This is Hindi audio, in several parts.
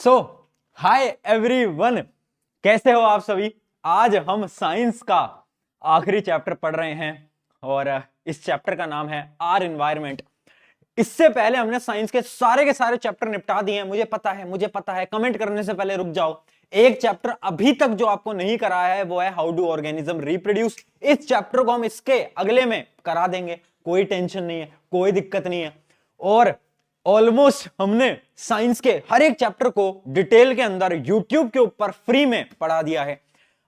सो हाय एवरीवन, कैसे हो आप सभी। आज हम साइंस का आखिरी चैप्टर पढ़ रहे हैं और इस चैप्टर का नाम है आर एनवायरनमेंट। इससे पहले हमने साइंस के सारे चैप्टर निपटा दिए हैं। मुझे पता है। कमेंट करने से पहले रुक जाओ। एक चैप्टर अभी तक जो आपको नहीं कराया है वो है हाउ डू ऑर्गेनिज्म रिप्रोड्यूस। इस चैप्टर को हम इसके अगले में करा देंगे, कोई टेंशन नहीं है, कोई दिक्कत नहीं है। और ऑलमोस्ट हमने साइंस के हर एक चैप्टर को डिटेल के अंदर यूट्यूब के ऊपर फ्री में पढ़ा दिया है।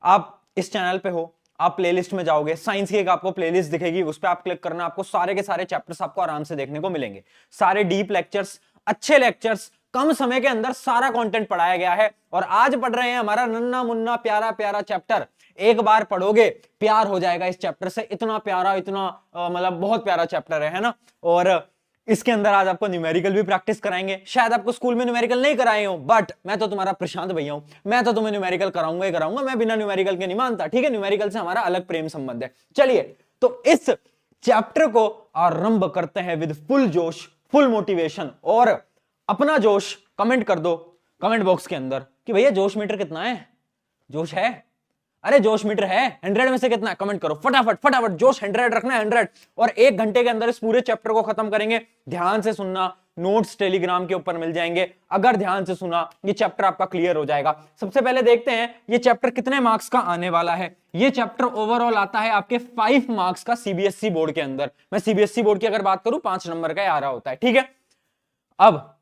आप इस चैनल पे हो, आप प्लेलिस्ट में जाओगे, साइंस की एक आपको प्लेलिस्ट दिखेगी, उस पर आप क्लिक करना, आपको सारे के सारे चैप्टर्स आपको आराम से देखने को मिलेंगे। सारे डीप लेक्चर्स, अच्छे लेक्चर्स, कम समय के अंदर सारा कंटेंट पढ़ाया गया है। और आज पढ़ रहे हैं हमारा नन्ना मुन्ना प्यारा प्यारा चैप्टर। एक बार पढ़ोगे प्यार हो जाएगा इस चैप्टर से। इतना प्यारा, इतना मतलब बहुत प्यारा चैप्टर है ना। और इसके अंदर आज आपको न्यूमेरिकल भी प्रैक्टिस कराएंगे। शायद आपको स्कूल में न्यूमेरिकल नहीं कराए हो, बट मैं तो तुम्हारा प्रशांत भैया हूं, मैं तो तुम्हें न्यूमेरिकल कराऊंगा ही कराऊंगा। मैं बिना न्यूमेरिकल के नहीं मानता, ठीक है। न्यूमेरिकल से हमारा अलग प्रेम संबंध है। चलिए तो इस चैप्टर को आरंभ करते हैं विद फुल जोश, फुल मोटिवेशन। और अपना जोश कमेंट कर दो कमेंट बॉक्स के अंदर कि भैया जोश मीटर कितना है। जोश है? अरे जोश मीटर है 100 में से कितना है, कमेंट करो फटाफट फटाफट। जोश 100 रखना है, 100। और 1 घंटे के अंदर इस पूरे चैप्टर को खत्म करेंगे। ध्यान से सुनना, नोट्स टेलीग्राम के ऊपर मिल जाएंगे। अगर ध्यान से सुना ये चैप्टर आपका क्लियर हो जाएगा। सबसे पहले देखते हैं ये चैप्टर कितने मार्क्स का आने वाला है। ये चैप्टर ओवरऑल आता है आपके 5 मार्क्स का सीबीएसई बोर्ड के अंदर। मैं सीबीएसई बोर्ड की अगर बात करूं 5 नंबर का आ रहा होता है, ठीक है। अब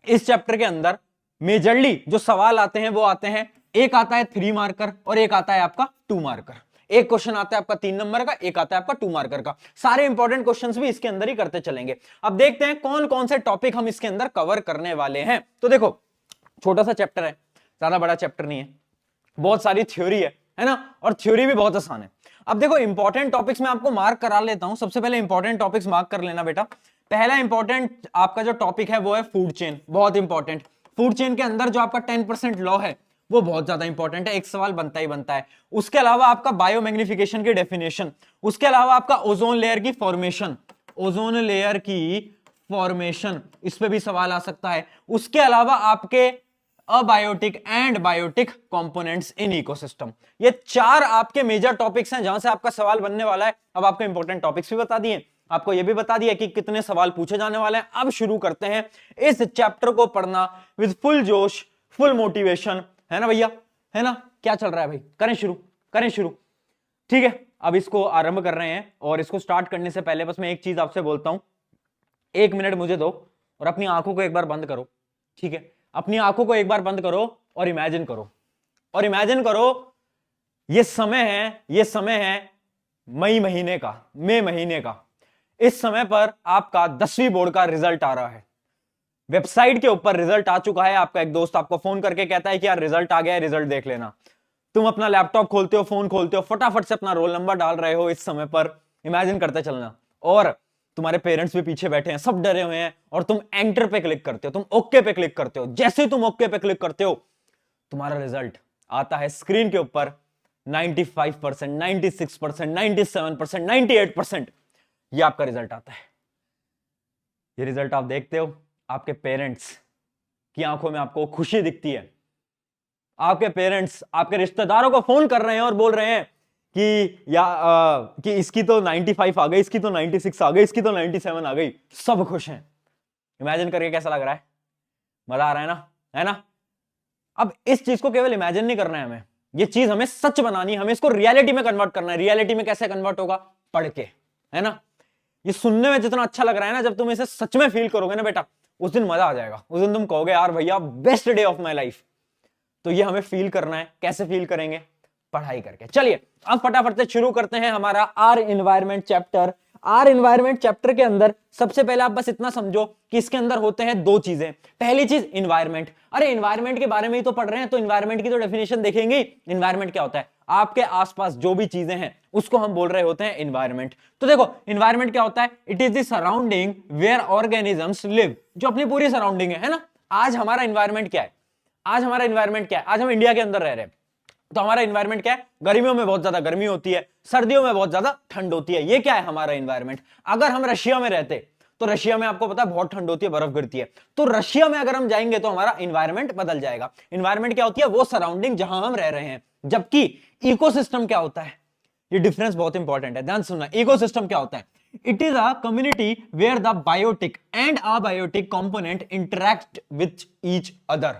इस चैप्टर के अंदर मेजरली जो सवाल आते हैं वो आते हैं, एक आता है 3 मार्कर और एक आता है आपका 2 मार्कर। एक क्वेश्चन आता है आपका 3 नंबर का, एक आता है आपका 2 मार्कर का। सारे इंपॉर्टेंट क्वेश्चंस भी इसके अंदर ही करते चलेंगे। अब देखते हैं कौन कौन से टॉपिक हम इसके अंदर कवर करने वाले हैं। तो देखो, छोटा सा चैप्टर है, ज्यादा बड़ा चैप्टर नहीं है, बहुत सारी थ्योरी है ना। और थ्योरी भी बहुत आसान है। अब देखो इंपॉर्टेंट टॉपिक्स में आपको मार्क करा लेता हूं। सबसे पहले इंपॉर्टेंट टॉपिक्स मार्क कर लेना बेटा। पहला इंपॉर्टेंट आपका जो टॉपिक है वो है फूड चेन। बहुत इंपॉर्टेंट। फूड चेन के अंदर जो आपका 10% लॉ है वो बहुत ज्यादा इंपॉर्टेंट है, एक सवाल बनता ही बनता है। उसके अलावा आपका बायोमैग्निफिकेशन की डेफिनेशन, उसके अलावा आपका ओजोन लेयर की फॉर्मेशन, ओजोन लेयर की फॉर्मेशन, इस पे भी सवाल आ सकता है। उसके अलावा आपके abiotic and biotic components in ecosystem. ये 4 आपके मेजर टॉपिक्स हैं जहां से आपका सवाल बनने वाला है। अब आपको इंपॉर्टेंट टॉपिक्स भी बता दिए, आपको यह भी बता दिया कि कितने सवाल पूछे जाने वाले हैं। अब शुरू करते हैं इस चैप्टर को पढ़ना विद फुल जोश, फुल मोटिवेशन, है ना भैया, है ना। क्या चल रहा है भाई, करें शुरू, ठीक है। अब इसको आरंभ कर रहे हैं और इसको स्टार्ट करने से पहले बस मैं एक चीज आपसे बोलता हूं। 1 मिनट मुझे दो और अपनी आंखों को एक बार बंद करो, ठीक है। अपनी आंखों को एक बार बंद करो और इमेजिन करो ये समय है मई महीने का। इस समय पर आपका 10वीं बोर्ड का रिजल्ट आ रहा है। वेबसाइट के ऊपर रिजल्ट आ चुका है। आपका एक दोस्त आपको फोन करके कहता है कि यार रिजल्ट आ गया है, रिजल्ट देख लेना। तुम अपना लैपटॉप खोलते हो, फोन खोलते हो, फटाफट से अपना रोल नंबर डाल रहे हो। इस समय पर इमेजिन करते चलना। और तुम्हारे पेरेंट्स भी पीछे बैठे हैं, सब डरे हुए हैं, और तुम एंटर पे क्लिक करते हो, तुम ओके पे क्लिक करते हो। जैसे ही तुम ओके पे क्लिक करते हो तुम्हारा रिजल्ट आता है स्क्रीन के ऊपर। 95%, 96%, 97%, 98% ये आपका रिजल्ट आता है। ये रिजल्ट आप देखते हो, आपके पेरेंट्स की आंखों में आपको खुशी दिखती है। आपके पेरेंट्स आपके रिश्तेदारों को फोन कर रहे हैं और बोल रहे हैं कि इसकी तो 95 आ गई, इसकी तो 96 आ गई, इसकी तो 97 आ गई। सब खुश हैं। इमेजिन करके कैसा लग रहा है? मजा आ रहा है ना, है ना। अब इस चीज को केवल इमेजिन नहीं करना है हमें, ये चीज हमें सच बनानी है, हमें इसको रियलिटी में कन्वर्ट करना है। रियलिटी में कैसे कन्वर्ट होगा? पढ़ के, है ना। ये सुनने में जितना अच्छा लग रहा है ना, जब तुम इसे सच में फील करोगे ना बेटा, उस दिन मजा आ जाएगा। उस दिन तुम कहोगे यार भैया best day of my life. तो ये हमें फील करना है। कैसे फील करेंगे? पढ़ाई करके। चलिए अब फटाफट से शुरू करते हैं हमारा our environment chapter. Our environment chapter के अंदर सबसे पहले आप बस इतना समझो कि इसके अंदर होते हैं 2 चीजें। पहली चीज एनवायरनमेंट। अरे एनवायरनमेंट के बारे में ही तो पढ़ रहे हैं, तो एनवायरनमेंट की तो डेफिनेशन देखेंगे। एनवायरनमेंट क्या होता है? आपके आसपास जो भी चीजें हैं उसको हम बोल रहे होते हैं एनवायरनमेंट। तो देखो एनवायरनमेंट क्या होता है? It is the surrounding where organisms live. जो अपनी पूरी सराउंडिंग है ना। आज हमारा एनवायरनमेंट क्या है? आज हम इंडिया के अंदर रह रहे हैं, तो हमारा एनवायरनमेंट क्या है? गर्मियों में बहुत ज्यादा गर्मी होती है, सर्दियों में बहुत ज्यादा ठंड होती है। ये क्या है हमारा एनवायरनमेंट। अगर हम रशिया में रहते तो रशिया में आपको पता है बहुत ठंड होती है, बर्फ गिरती है। तो रशिया में अगर हम जाएंगे तो हमारा इन्वायरमेंट बदल जाएगा। इन्वायरमेंट क्या होती है? वो सराउंडिंग जहां हम रह रहे हैं। जबकि इकोसिस्टम क्या होता है? ये डिफरेंस बहुत इंपॉर्टेंट है, ध्यान सुनना। इकोसिस्टम क्या होता है? It is a community where the biotic and abiotic component interact with each other.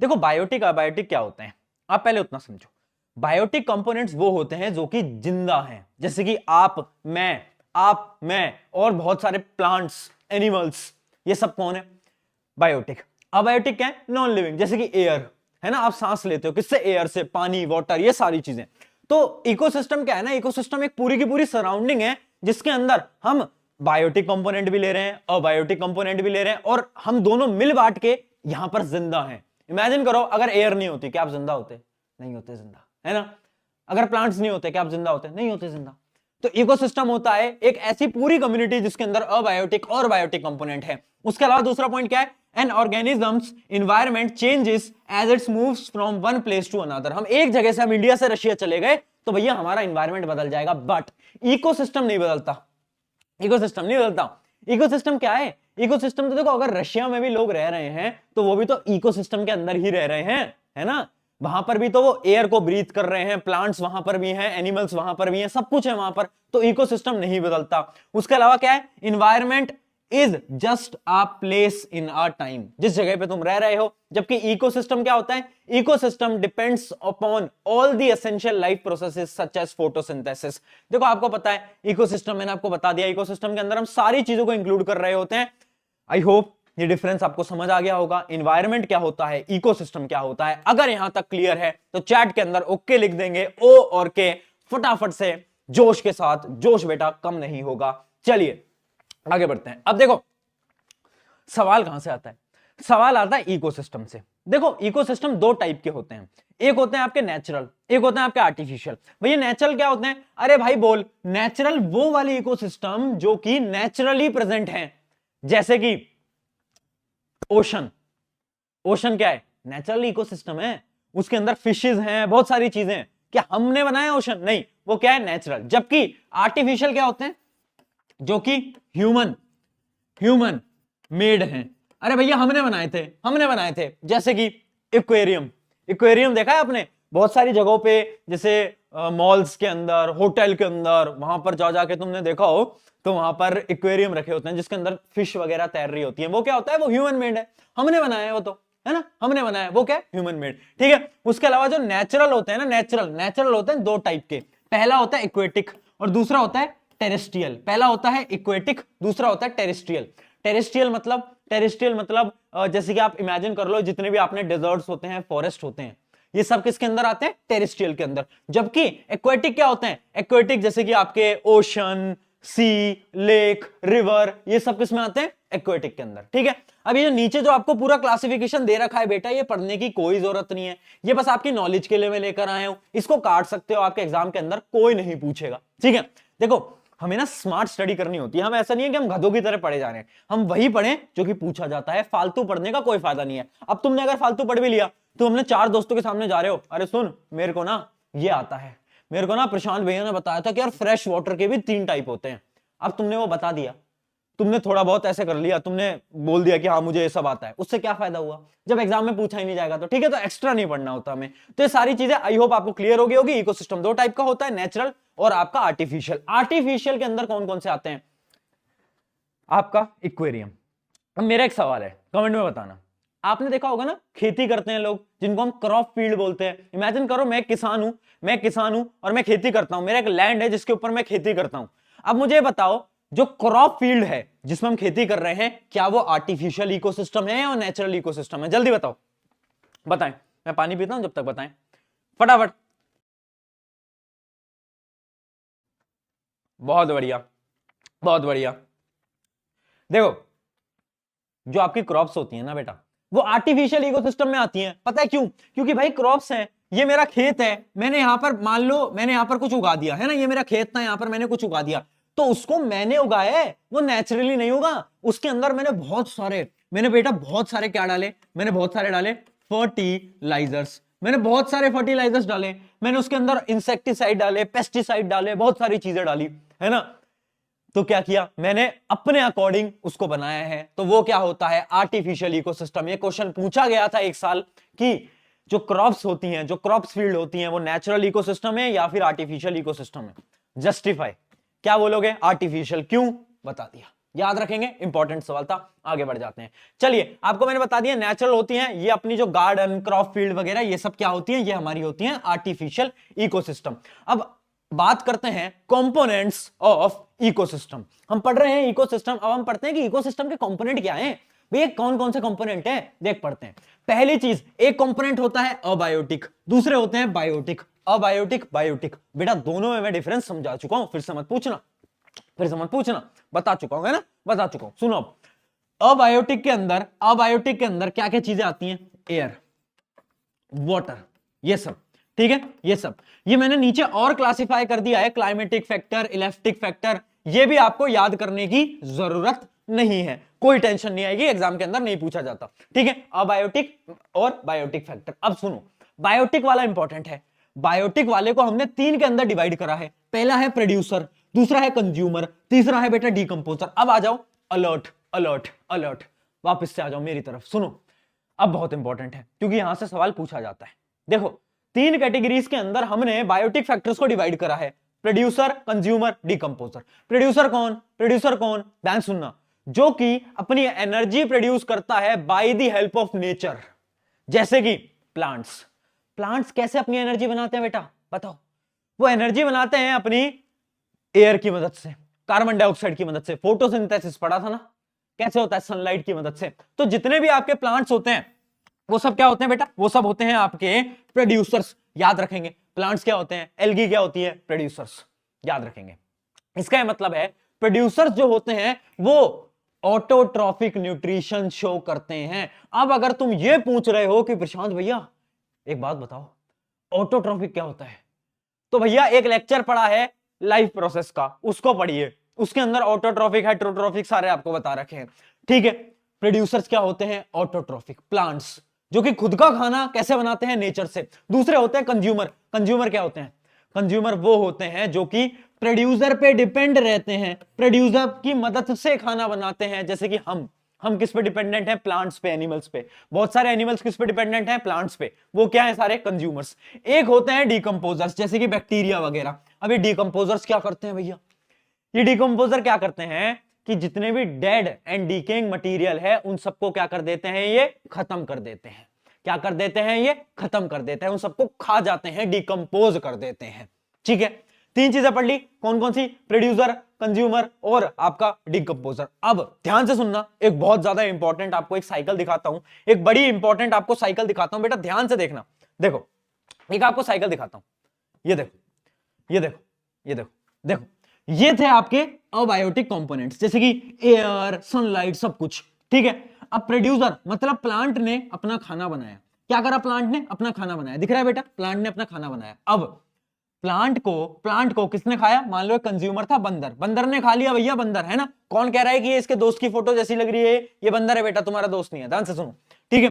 देखो बायोटिक अबायोटिक क्या होते हैं, आप पहले उतना समझो। बायोटिक कंपोनेंट्स वो होते हैं जो कि जिंदा हैं, जैसे कि आप मैं और बहुत सारे प्लांट्स, एनिमल्स, ये सब कौन है? बायोटिक। अबायोटिक क्या है? नॉन लिविंग, जैसे कि एयर है ना, आप सांस लेते हो किससे? एयर से, पानी, वाटर, ये सारी चीजें। तो इकोसिस्टम क्या है ना, इकोसिस्टम एक पूरी की पूरी सराउंडिंग है जिसके अंदर हम बायोटिक कंपोनेंट भी ले रहे हैं, अबायोटिक कंपोनेंट भी ले रहे हैं, और हम दोनों मिल बांट के यहां पर जिंदा हैं। इमेजिन करो अगर एयर नहीं होती, क्या आप जिंदा होते? नहीं होते जिंदा, है ना। अगर प्लांट्स नहीं होते, क्या आप जिंदा होते? नहीं होते जिंदा। तो इकोसिस्टम होता है एक ऐसी पूरी कम्युनिटी जिसके अंदर अबायोटिक और बायोटिक कंपोनेंट है। उसके अलावा दूसरा पॉइंट क्या है? An organisms environment changes as its moves from one place to another. हम एक जगह से, हम इंडिया से रशिया चले गए तो भैया हमारा इन्वायरमेंट बदल जाएगा, बट इकोसिस्टम नहीं बदलता। इकोसिस्टम नहीं बदलता। इकोसिस्टम क्या है? इकोसिस्टम तो देखो, अगर रशिया में भी लोग रह रहे हैं तो वो भी तो इकोसिस्टम के अंदर ही रह रहे हैं, है ना। वहां पर भी तो वो एयर को ब्रीथ कर रहे हैं, प्लांट्स वहां पर भी हैं, एनिमल्स वहां पर भी हैं, सब कुछ है वहां पर। तो इकोसिस्टम नहीं बदलता। उसके अलावा क्या है? Environment is just a place in a time, जिस जगह पे तुम रह रहे हो। जबकि इकोसिस्टम क्या होता है? Ecosystem depends upon all the essential life processes such as photosynthesis. देखो आपको पता है इकोसिस्टम, मैंने आपको बता दिया, इकोसिस्टम के अंदर हम सारी चीजों को इंक्लूड कर रहे होते हैं। आई होप ये डिफरेंस आपको समझ आ गया होगा। इन्वायरमेंट क्या होता है, इकोसिस्टम क्या होता है। अगर यहां तक क्लियर है तो चैट के अंदर ओके लिख देंगे, ओ और के, फटाफट से, जोश के साथ। जोश बेटा कम नहीं होगा। चलिए आगे बढ़ते हैं। अब देखो सवाल कहां से आता है? सवाल आता है इकोसिस्टम से। देखो इकोसिस्टम दो टाइप के होते हैं, एक होते हैं आपके नेचुरल, एक होते हैं आपके आर्टिफिशियल। भैया नेचुरल क्या होते हैं? अरे भाई बोल, नेचुरल वो वाले इकोसिस्टम जो कि नेचुरली प्रेजेंट हैं, जैसे कि ओशन। ओशन क्या है? नेचुरल इकोसिस्टम है, उसके अंदर फिशेस हैं, बहुत सारी चीजें हैं। क्या हमने बनाया ओशन? नहीं, वो क्या है? नेचुरल। जबकि आर्टिफिशियल क्या होते हैं? जो कि ह्यूमन मेड हैं। अरे भैया हमने बनाए थे, जैसे कि एक्वेरियम। एक्वेरियम देखा है आपने बहुत सारी जगहों पे, जैसे मॉल्स के अंदर, होटल के अंदर, वहां पर जा जाके तुमने देखा हो तो वहां पर एक्वेरियम रखे होते हैं जिसके अंदर फिश वगैरह तैर रही होती है। वो क्या होता है? वो ह्यूमन मेड है, हमने बनाया है वो तो, है ना, हमने बनाया। वो क्या है? Human made. ठीक है। उसके अलावा जो नेचुरल होते हैं ना, नेचुरल होते हैं दो टाइप के। पहला होता है एक्वेटिक और दूसरा होता है टेरेस्ट्रियल। पहला होता है एक्वेटिक, दूसरा होता है टेरेस्ट्रियल। टेरेस्ट्रियल मतलब जैसे कि आप इमेजिन कर लो, जितने भी आपने डेजर्ट्स होते हैं, फॉरेस्ट होते हैं, ये सब किसके अंदर आते हैं? टेरेस्ट्रियल के अंदर। जबकि एक्वेटिक क्या होते हैं? एक्वेटिक जैसे कि आपके ओशन, सी, लेक, रिवर, ये सब किस में आते हैं? एक्वेटिक के अंदर। ठीक है। अब ये जो नीचे जो आपको पूरा क्लासिफिकेशन दे रखा है बेटा, ये पढ़ने की कोई जरूरत नहीं है, ये बस आपकी नॉलेज के लिए मैं लेकर आया हूं। इसको काट सकते हो, आपके एग्जाम के अंदर कोई नहीं पूछेगा। ठीक है। देखो हमें ना स्मार्ट स्टडी करनी होती है, हम ऐसा नहीं है कि हम गधों की तरह पढ़े जा रहे हैं, हम वही पढ़ें जो कि पूछा जाता है। फालतू पढ़ने का कोई फायदा नहीं है। अब तुमने अगर फालतू पढ़ भी लिया तो हमने चार दोस्तों के सामने जा रहे हो, अरे सुन मेरे को ना ये आता है, मेरे को ना प्रशांत भैया ने बताया था कि यार फ्रेश वाटर के भी 3 टाइप होते हैं। अब तुमने वो बता दिया, तुमने थोड़ा बहुत ऐसे कर लिया, तुमने बोल दिया कि हाँ मुझे ये सब आता है, उससे क्या फायदा हुआ जब एग्जाम में पूछा ही नहीं जाएगा तो। ठीक है, तो एक्स्ट्रा नहीं पढ़ना होता हमें। तो ये सारी चीजें आई होप आपको क्लियर हो गई होगी। इकोसिस्टम दो टाइप का होता है, नेचुरल और आपका आर्टिफिशियल। आर्टिफिशियल के अंदर कौन कौन से आते हैं? आपका एक्वेरियम। अब मेरा एक सवाल है, कमेंट में बताना। आपने देखा होगा ना, खेती करते हैं लोग जिनको हम क्रॉप फील्ड बोलते हैं। इमेजिन करो मैं किसान हूं और मैं खेती करता हूं, मेरा एक लैंड है जिसके ऊपर मैं खेती करता हूं। अब मुझे बताओ, जो क्रॉप फील्ड है जिसमें हम खेती कर रहे हैं, क्या वो आर्टिफिशियल इकोसिस्टम है या नेचुरल इकोसिस्टम है? जल्दी बताओ, बताएं। मैं पानी पीता हूं जब तक, बताएं फटाफट। बहुत बढ़िया, बहुत बढ़िया। देखो जो आपकी क्रॉप्स होती है ना बेटा, वो आर्टिफिशियल इकोसिस्टम में आती हैं। पता है क्यों? क्योंकि भाई क्रॉप्स हैं, ये मेरा खेत है, मैंने यहां पर, मान लो मैंने यहां पर कुछ उगा दिया है ना, ये मेरा खेत था, यहां पर मैंने कुछ उगा दिया, तो उसको मैंने उगाया है, वो नेचुरली नहीं होगा। उसके अंदर मैंने बहुत सारे क्या डाले? मैंने बहुत सारे डाले फर्टिलाइजर्स, मैंने बहुत सारे फर्टिलाइजर्स डाले, मैंने उसके अंदर इंसेक्टिसाइड डाले, पेस्टिसाइड डाले, बहुत सारी चीजें डाली, है ना। तो क्या किया मैंने अपने अकॉर्डिंग उसको बनाया है, तो वो क्या होता है आर्टिफिशियल इकोसिस्टम। ये क्वेश्चन पूछा गया था एक साल कि जो क्रॉप्स होती हैं, जो क्रॉप्स फील्ड होती हैं, वो नेचुरल इकोसिस्टम है या फिर आर्टिफिशियल इकोसिस्टम है। जस्टिफाई क्या बोलोगे, आर्टिफिशियल, क्यों, बता दिया। याद रखेंगे, इंपॉर्टेंट सवाल था। आगे बढ़ जाते हैं। चलिए आपको मैंने बता दिया नेचुरल होती हैं ये अपनी जो गार्डन क्रॉप फील्ड वगैरह ये सब क्या होती हैं, ये हमारी होती हैं आर्टिफिशियल इकोसिस्टम। अब बात करते हैं कंपोनेंट्स ऑफ इकोसिस्टम। हम पढ़ रहे हैं इकोसिस्टम, अब हम पढ़ते हैं कि इकोसिस्टम के कंपोनेंट क्या हैं। भैया कौन कौन से कंपोनेंट हैं देख पढ़ते हैं। पहली चीज, एक कंपोनेंट होता है अबायोटिक, दूसरे होते हैं बायोटिक। अबायोटिक बायोटिक, बेटा दोनों में मैं डिफरेंस समझा चुका हूं, फिर से मत पूछना, फिर से मत पूछना, बता चुका हूं, है ना, बता चुका हूं। सुनो, अबायोटिक के अंदर क्या क्या चीजें आती हैं, एयर, वाटर, ये सब, ठीक है, ये सब। ये मैंने नीचे और क्लासिफाई कर दिया है, क्लाइमेटिक फैक्टर, इलेक्ट्रिक फैक्टर, ये भी आपको याद करने की जरूरत नहीं है, कोई टेंशन नहीं आएगी, एग्जाम के अंदर नहीं पूछा जाता, ठीक है। अबायोटिक और बायोटिक फैक्टर। अब सुनो, बायोटिक वाला इंपॉर्टेंट है। बायोटिक वाले को हमने 3 के अंदर डिवाइड करा है। पहला है प्रोड्यूसर, दूसरा है कंज्यूमर, तीसरा है बेटा डीकंपोजर। अब आ जाओ, अलर्ट अलर्ट अलर्ट, वापस से आ जाओ मेरी तरफ, सुनो। अब बहुत इंपॉर्टेंट है क्योंकि यहां से सवाल पूछा जाता है। देखो 3 कैटेगरीज के अंदर हमने बायोटिक फैक्टर्स को डिवाइड करा है, प्रोड्यूसर, कंज्यूमर, डीकंपोजर। प्रोड्यूसर कौन, प्रोड्यूसर कौन, ध्यान सुनना, जो कि अपनी एनर्जी प्रोड्यूस करता है by the help of nature, जैसे कि प्लांट्स। प्लांट्स कैसे अपनी एनर्जी बनाते हैं बेटा बताओ, वो एनर्जी बनाते हैं अपनी एयर की मदद से, कार्बन डाइऑक्साइड की मदद से, फोटोसिंथेसिस पढ़ा था ना, कैसे होता है, सनलाइट की मदद से। तो जितने भी आपके प्लांट्स होते हैं वो सब क्या होते हैं बेटा, वो सब होते हैं आपके प्रोड्यूसर्स। याद रखेंगे, प्लांट्स क्या होते हैं, एल्गी क्या होती है, प्रोड्यूसर्स, याद रखेंगे। इसका मतलब है प्रोड्यूसर्स जो होते हैं वो ऑटोट्रॉफिक न्यूट्रिशन शो करते हैं। अब अगर तुम ये पूछ रहे हो कि प्रशांत भैया एक बात बताओ ऑटोट्रॉफिक क्या होता है, तो भैया एक लेक्चर पढ़ा है लाइफ प्रोसेस का, उसको पढ़िए, उसके अंदर ऑटोट्रॉफिक हेटेरोट्रॉफिक सारे आपको बता रखे हैं, ठीक है। प्रोड्यूसर्स क्या होते हैं, ऑटोट्रॉफिक, प्लांट्स जो कि खुद का खाना कैसे बनाते हैं, नेचर से। दूसरे होते हैं कंज्यूमर। कंज्यूमर क्या होते हैं, कंज्यूमर वो होते हैं जो कि प्रोड्यूसर पे डिपेंड रहते हैं, प्रोड्यूसर की मदद से खाना बनाते हैं। जैसे कि हम किस पे डिपेंडेंट हैं, प्लांट्स पे, एनिमल्स पे। बहुत सारे एनिमल्स किस पे डिपेंडेंट हैं, प्लांट्स पे, वो क्या है, सारे कंज्यूमर्स। एक होते हैं डीकंपोजर्स, जैसे कि बैक्टीरिया वगैरह। अभी डीकंपोजर्स क्या करते हैं भैया, ये डीकंपोजर क्या करते हैं कि जितने भी डेड एंड डीकेइंग मटेरियल है उन सबको क्या कर देते हैं, ये खत्म कर देते हैं। क्या कर देते हैं, ये खत्म कर देते हैं, उन सबको खा जाते हैं, डिकंपोज कर देते हैं, ठीक है। 3 चीजें पढ़ ली, कौन कौन सी, प्रोड्यूसर, कंज्यूमर और आपका डिकंपोजर। अब ध्यान से सुनना, एक बहुत ज्यादा इंपॉर्टेंट आपको एक साइकिल दिखाता हूं, एक बड़ी इंपॉर्टेंट आपको साइकिल दिखाता हूं, बेटा ध्यान से देखना। देखो एक आपको साइकिल दिखाता हूं, ये देखो, ये देखो, ये देखो, देखो ये थे आपके अबायोटिक कंपोनेंट्स, जैसे कि एयर, सनलाइट, सब कुछ, ठीक है। अब प्रोड्यूसर मतलब प्लांट ने अपना खाना बनाया। क्या करा, प्लांट ने अपना खाना बनाया, दिख रहा है बेटा, प्लांट ने अपना खाना बनाया। अब प्लांट को किसने खाया, मान लो कंज्यूमर था बंदर, बंदर ने खा लिया भैया, बंदर है ना। कौन कह रहा है कि ये इसके दोस्त की फोटो जैसी लग रही है, ये बंदर है बेटा, तुम्हारा दोस्त नहीं है, ध्यान से सुनो, ठीक है।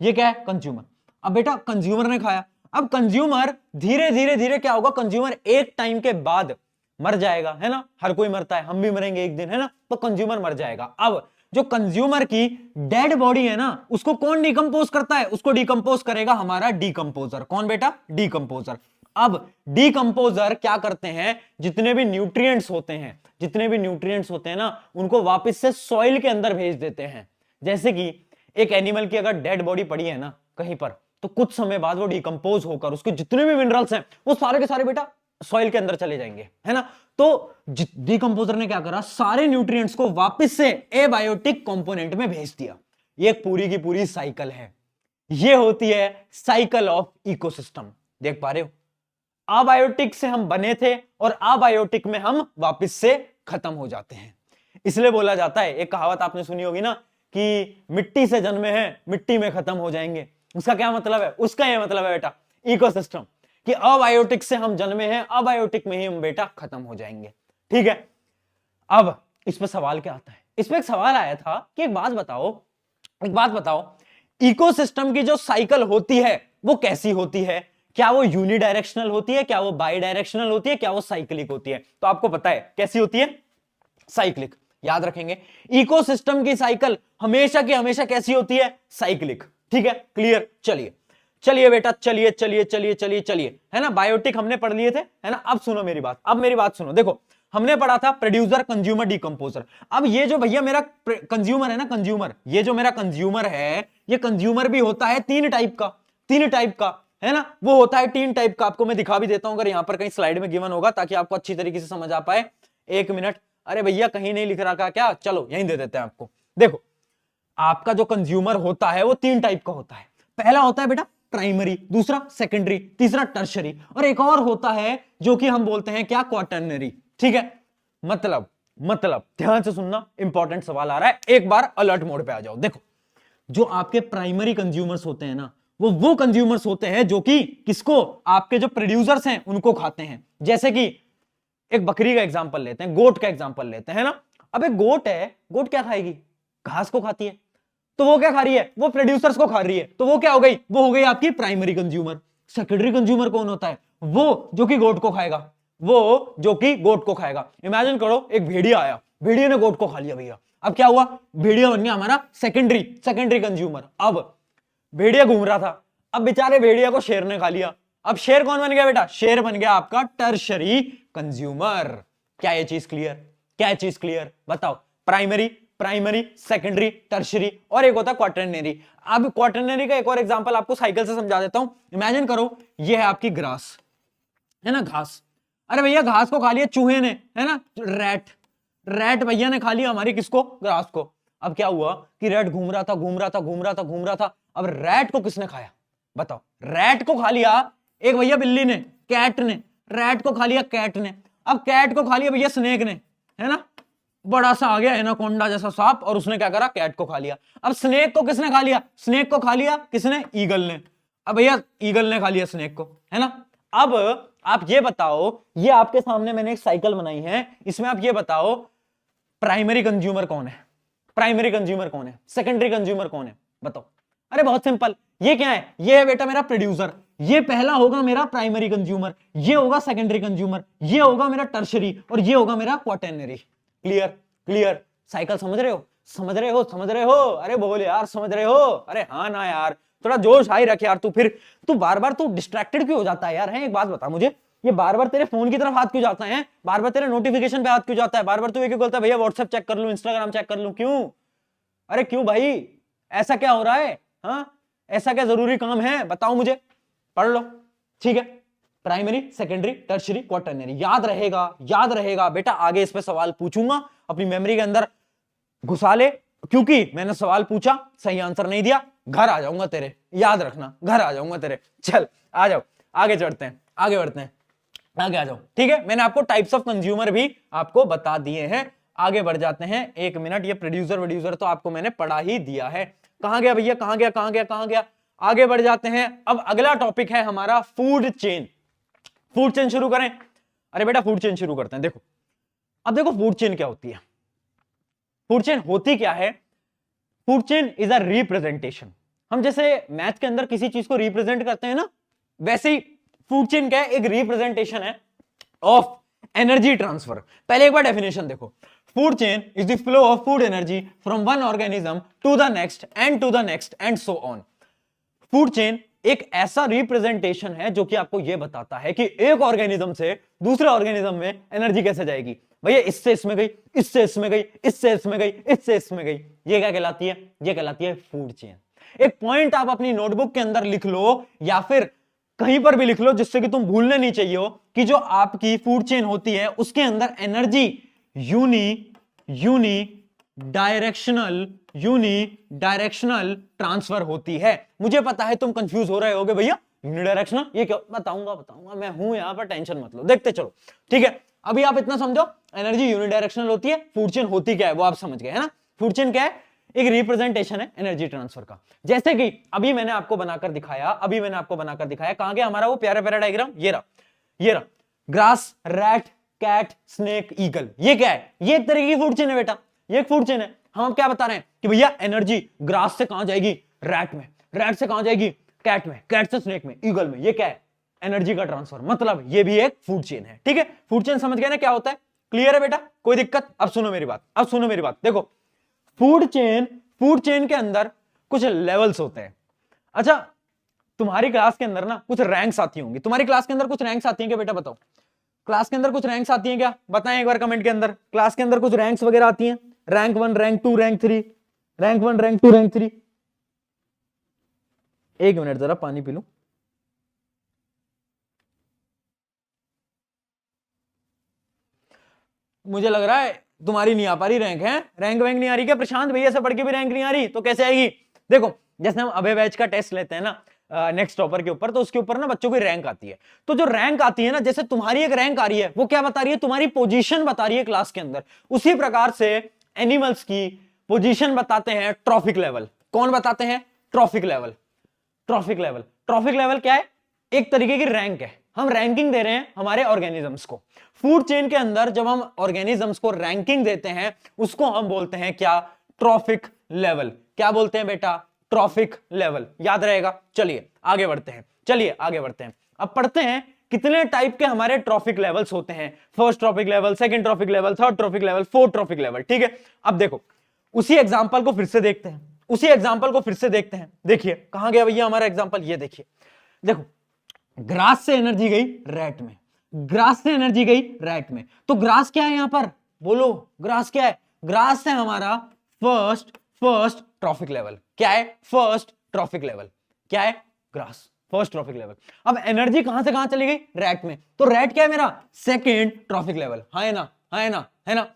ये क्या है, कंज्यूमर। अब बेटा कंज्यूमर ने खाया, अब कंज्यूमर धीरे धीरे धीरे क्या होगा, कंज्यूमर एक टाइम के बाद मर जाएगा, है ना, हर कोई मरता है, हम भी मरेंगे एक दिन, है ना, तो कंज्यूमर मर जाएगा। अब जो कंज्यूमर की डेड बॉडी है ना, उसको कौन डिकंपोज करता है, उसको डिकंपोज करेगा हमारा डीकंपोजर। कौन बेटा, डीकंपोजर। अब डीकंपोजर क्या करते हैं, जितने भी न्यूट्रिएंट्स होते हैं, जितने भी न्यूट्रिएंट्स होते हैं ना, उनको वापस से सॉइल के अंदर भेज देते हैं। जैसे कि एक एनिमल की अगर डेड बॉडी पड़ी है ना कहीं पर, तो कुछ समय बाद वो डिकंपोज होकर उसके जितने भी मिनरल्स हैं वो सारे के सारे बेटा सॉइल के अंदर चले जाएंगे, है ना। तो डीकंपोजर ने क्या करा, सारे न्यूट्रिएंट्स को वापस से एबायोटिक कंपोनेंट में भेज दिया। ये पूरी की पूरी साइकिल है, ये होती है साइकिल ऑफ इकोसिस्टम। देख पा रहे हो, अबायोटिक से हम बने थे और अबायोटिक में हम वापस से खत्म हो जाते हैं। इसलिए बोला जाता है, एक कहावत आपने सुनी होगी ना कि मिट्टी से जन्मे हैं मिट्टी में खत्म हो जाएंगे। उसका क्या मतलब है, उसका यह मतलब है बेटा इकोसिस्टम, कि अबायोटिक से हम जन्मे हैं, अबायोटिक में ही हम बेटा खत्म हो जाएंगे, ठीक है। अब इस पर सवाल क्या आता है, इसमें एक सवाल आया था कि एक बात बताओ, इकोसिस्टम की जो साइकिल होती है वो कैसी होती है, क्या वो यूनिडायरेक्शनल होती है, क्या वो बाई डायरेक्शनल होती है, क्या वो साइक्लिक होती है। तो आपको पता है कैसी होती है, साइक्लिक। याद रखेंगे, इकोसिस्टम की साइकिल हमेशा की हमेशा कैसी होती है? साइक्लिक। ठीक है, क्लियर? चलिए चलिए बेटा, चलिए चलिए चलिए चलिए चलिए, है ना, बायोटिक हमने पढ़ लिए थे, है ना। अब सुनो मेरी बात, अब मेरी बात सुनो। देखो, हमने पढ़ा था प्रोड्यूसर, कंज्यूमर, डिकम्पोजर। अब ये जो भैया मेरा कंज्यूमर है ना, कंज्यूमर, ये जो मेरा कंज्यूमर है, ये कंज्यूमर भी होता है तीन टाइप का, तीन टाइप का, है ना। वो होता है तीन टाइप का, आपको मैं दिखा भी देता हूं अगर यहां पर कहीं स्लाइड में गिवन होगा, ताकि आपको अच्छी तरीके से समझ आ पाए। एक मिनट, अरे भैया कहीं नहीं लिख रखा क्या? चलो यहीं दे देते हैं आपको। देखो, आपका जो कंज्यूमर होता है वो तीन टाइप का होता है। पहला होता है बेटा प्राइमरी, दूसरा सेकेंडरी, तीसरा टर्शरी, और एक और होता है जो कि हम बोलते हैं क्या? क्वाटर्नरी। ठीक है, मतलब ध्यान से सुनना, इंपॉर्टेंट सवाल आ रहा है, एक बार अलर्ट मोड पे आ जाओ। देखो, जो आपके प्राइमरी कंज्यूमर्स होते हैं ना, वो कंज्यूमर्स होते हैं जो कि किसको? आपके जो प्रोड्यूसर्स हैं उनको खाते हैं। जैसे कि एक बकरी का एग्जांपल लेते हैं, गोट का एग्जांपल लेते हैं ना। अब एक गोट है, गोट क्या खाएगी? घास को खाती है। तो वो क्या खा रही है? वो प्रोड्यूसर्स को खा रही है। तो वो क्या हो गई? वो हो गई आपकी प्राइमरी कंज्यूमर। सेकेंडरी कंज्यूमर कौन होता है? वो जो कि गोट को खाएगा, वो जो कि गोट को खाएगा। इमेजिन करो, एक भेड़िया आया, भेड़िया ने गोट को खा लिया भैया। अब क्या हुआ? भेड़िया बन गया हमारा सेकेंडरी कंज्यूमर। अब भेड़िया घूम रहा था, अब बेचारे भेड़िया को शेर ने खा लिया। अब शेर कौन बन गया बेटा? शेर बन गया आपका टर्शरी कंज्यूमर। क्या ये चीज क्लियर? क्या ये चीज क्लियर? बताओ। प्राइमरी, सेकेंडरी, टर्शरी, और एक होता है क्वाटर्नरी। अब क्वाटर्नरी का एक और एग्जांपल आपको साइकिल से समझा देता हूं। इमेजिन करो, ये है आपकी ग्रास, है ना, घास। अरे भैया घास को खा लिया चूहे ने, है ना, रैट भैया ने खा लिया हमारी किसको? ग्रास को। अब क्या हुआ कि रैट घूम रहा था। अब रैट को किसने खाया? बताओ। रैट को खा लिया एक भैया बिल्ली ने, कैट ने। रैट को खा लिया कैट ने। अब कैट को खा लिया भैया स्नेक ने, है ना, बड़ा सा आ गया एनाकोंडा जैसा सांप, और उसने क्या करा? कैट को खा लिया। अब स्नेक को किसने खा लिया? स्नेक को खा लिया किसने? ईगल ने। अब भैया ईगल ने खा लिया स्नेक को, है ना। अब आप ये बताओ, ये आपके सामने मैंने एक साइकिल बनाई है, इसमें आप ये बताओ प्राइमरी कंज्यूमर कौन है? प्राइमरी कंज्यूमर कौन है? सेकेंडरी कंज्यूमर कौन है? बताओ। अरे बहुत सिंपल, ये क्या है? ये है बेटा मेरा प्रोड्यूसर। ये पहला होगा मेरा प्राइमरी कंज्यूमर, ये होगा सेकेंडरी कंज्यूमर, ये होगा मेरा टर्शरी, और ये होगा मेरा क्वाटर्नरी। क्लियर? क्लियर? साइकिल समझ रहे हो? समझ रहे हो? समझ रहे हो? अरे बोल यार, समझ रहे हो? अरे हाँ ना यार, थोड़ा जोश हाई रख यार। तू बार बार तू डिस्ट्रैक्टेड क्यों हो जाता है यार? है, एक बात बता मुझे, ये बार बार तेरे फोन की तरफ हाथ क्यों जाता है? बार बार तेरे नोटिफिकेशन पे हाथ क्यों जाता है? बार बार तू ये क्यों बोलता है भैया व्हाट्सएप चेक कर लूं, इंस्टाग्राम चेक कर लूं? क्यों? अरे क्यों भाई, ऐसा क्या हो रहा है? हाँ, ऐसा क्या जरूरी काम है? बताओ मुझे, पढ़ लो। ठीक है, प्राइमरी, सेकेंडरी, टर्शरी, क्वाटर्नरी। याद रहेगा बेटा, आगे इस पे सवाल पूछूंगा, अपनी मेमोरी के अंदर घुसा ले। क्योंकि मैंने सवाल पूछा, सही आंसर नहीं दिया, घर आ जाऊंगा तेरे, याद रखना, घर आ जाऊंगा तेरे। चल आ जाओ, आगे चढ़ते हैं, आगे बढ़ते हैं, आगे आ जाओ। ठीक है, मैंने आपको टाइप्स ऑफ कंज्यूमर भी आपको बता दिए हैं। आगे बढ़ जाते हैं, एक मिनट, ये प्रोड्यूसर तो आपको मैंने पढ़ा ही दिया है। कहां गया भैया? कहां गया? आगे बढ़ जाते हैं। अब अगला टॉपिक है हमारा फूड चेन। फूड चेन शुरू करें? अरे बेटा फूड चेन शुरू करते हैं। देखो, अब देखो फूड चेन क्या होती है। फूड चेन होती क्या है? Food chain is a representation. हम जैसे मैथ के अंदर किसी चीज को रिप्रेजेंट करते हैं ना, वैसे ही फूड चेन क्या है? एक रिप्रेजेंटेशन है ऑफ एनर्जी ट्रांसफर। पहले एक बार डेफिनेशन देखो। Food chain is the flow of food energy from one organism to the next and so on. Food chain एक ऐसा रिप्रेजेंटेशन है जो कि आपको यह बताता है कि एक ऑर्गेनिज्म से दूसरे ऑर्गेनिज्म में एनर्जी कैसे जाएगी। भैया इससे इसमें गई, इससे इसमें गई, इससे इसमें गई, इससे इसमें गई। ये क्या कहलाती है? ये कहलाती है फूड चेन। एक पॉइंट आप अपनी नोटबुक के अंदर लिख लो या फिर कहीं पर भी लिख लो, जिससे कि तुम भूलने नहीं चाहिए हो कि जो आपकी फूड चेन होती है उसके अंदर एनर्जी यूनिडायरेक्शनल ट्रांसफर होती है। मुझे पता है तुम कंफ्यूज हो रहे होगे, भैया यूनिडायरेक्शनल ये क्या? बताऊंगा मैं हूं यहां पर, टेंशन मत लो, देखते चलो। ठीक है, अभी आप इतना समझो, एनर्जी यूनिडायरेक्शनल होती है। फूड चेन होती क्या है वो आप समझ गए, है ना। फूड चेन क्या है? एक रिप्रेजेंटेशन है एनर्जी ट्रांसफर का। जैसे कि अभी मैंने आपको बनाकर दिखाया, कहां गया हमारा वो प्यारा प्यारा डायग्राम? ये रहा grass, rat, cat, snake, eagle. ये क्या है? ये एक तरह की फूड चेन है बेटा, ये एक फूड चेन है। हम अब क्या बता रहे हैं कि भैया एनर्जी ग्रास से कहां जाएगी? रैट में, रैट से कहां जाएगी? कैट में, कैट से स्नेक में, ईगल में। ये क्या है? एनर्जी का ट्रांसफर। मतलब ये भी एक फूड चेन है। ठीक है, फूड चेन समझ गए ना क्या होता है? क्लियर है बेटा, कोई दिक्कत? अब सुनो मेरी बात, अब सुनो मेरी बात। देखो फूड चेन के अंदर कुछ लेवल्स होते हैं। अच्छा तुम्हारी क्लास के अंदर ना कुछ रैंक्स आती होंगी, तुम्हारी क्लास के अंदर कुछ रैंक्स आती हैं क्या बेटा? बताओ क्लास के अंदर कुछ रैंक्स आती हैं क्या? बताएं एक बार कमेंट के अंदर, क्लास के अंदर कुछ रैंक्स वगैरह आती हैं? Rank 1, rank 2, rank 3, rank 1, rank 2, rank 3। एक मिनट जरा पानी पी लूं। मुझे लग रहा है तुम्हारी नहीं आ पा रही रैंक, है रैंक वैंक नहीं आ रही क्या? प्रशांत भैया से पढ़ के भी रैंक नहीं आ रही तो कैसे आएगी? देखो जैसे हम अभय बैच का टेस्ट लेते हैं ना नेक्स्ट टॉपर के ऊपर, तो उसके ऊपर ना बच्चों की रैंक आती है। तो जो रैंक आती है ना, जैसे तुम्हारी एक रैंक आ रही है, वो क्या बता रही है? तुम्हारी पोजीशन बता रही है क्लास के अंदर। उसी प्रकार से एनिमल्स की पोजीशन बताते हैं ट्रॉफिक लेवल। कौन बताते हैं? Trophic level. Trophic level, trophic level क्या है? एक तरीके की रैंक है, हम रैंकिंग दे रहे हैं हमारे ऑर्गेनिजम्स को। फूड चेन के अंदर जब हम ऑर्गेनिजम्स को रैंकिंग देते हैं, उसको हम बोलते हैं क्या? Trophic level. क्या बोलते हैं बेटा? Trophic level. याद रहेगा। चलिए आगे बढ़ते हैं, चलिए आगे बढ़ते हैं। अब पढ़ते हैं कितने टाइप के हमारे ट्रॉफिक लेवल्स होते हैं। First trophic level, second trophic level, third trophic level, fourth trophic level. ठीक है, अब देखो उसी एग्जांपल को फिर से देखते हैं, उसी एग्जांपल को फिर से देखते हैं। देखिए कहां गया भैया हमारा एग्जांपल, ये देखिए। देखो ग्रास से एनर्जी गई रैट में, ग्रास से एनर्जी गई रैट में। तो ग्रास क्या है यहां पर? बोलो ग्रास क्या है? ग्रास है हमारा फर्स्ट ट्रॉफिक लेवल। क्या है? First trophic level. क्या है? Grass, first trophic level. अब एनर्जी कहां से कहां चली गई? रैट में। तो रैट क्या है मेरा? Second trophic level. हाँ है ना, हाँ है ना, है ना।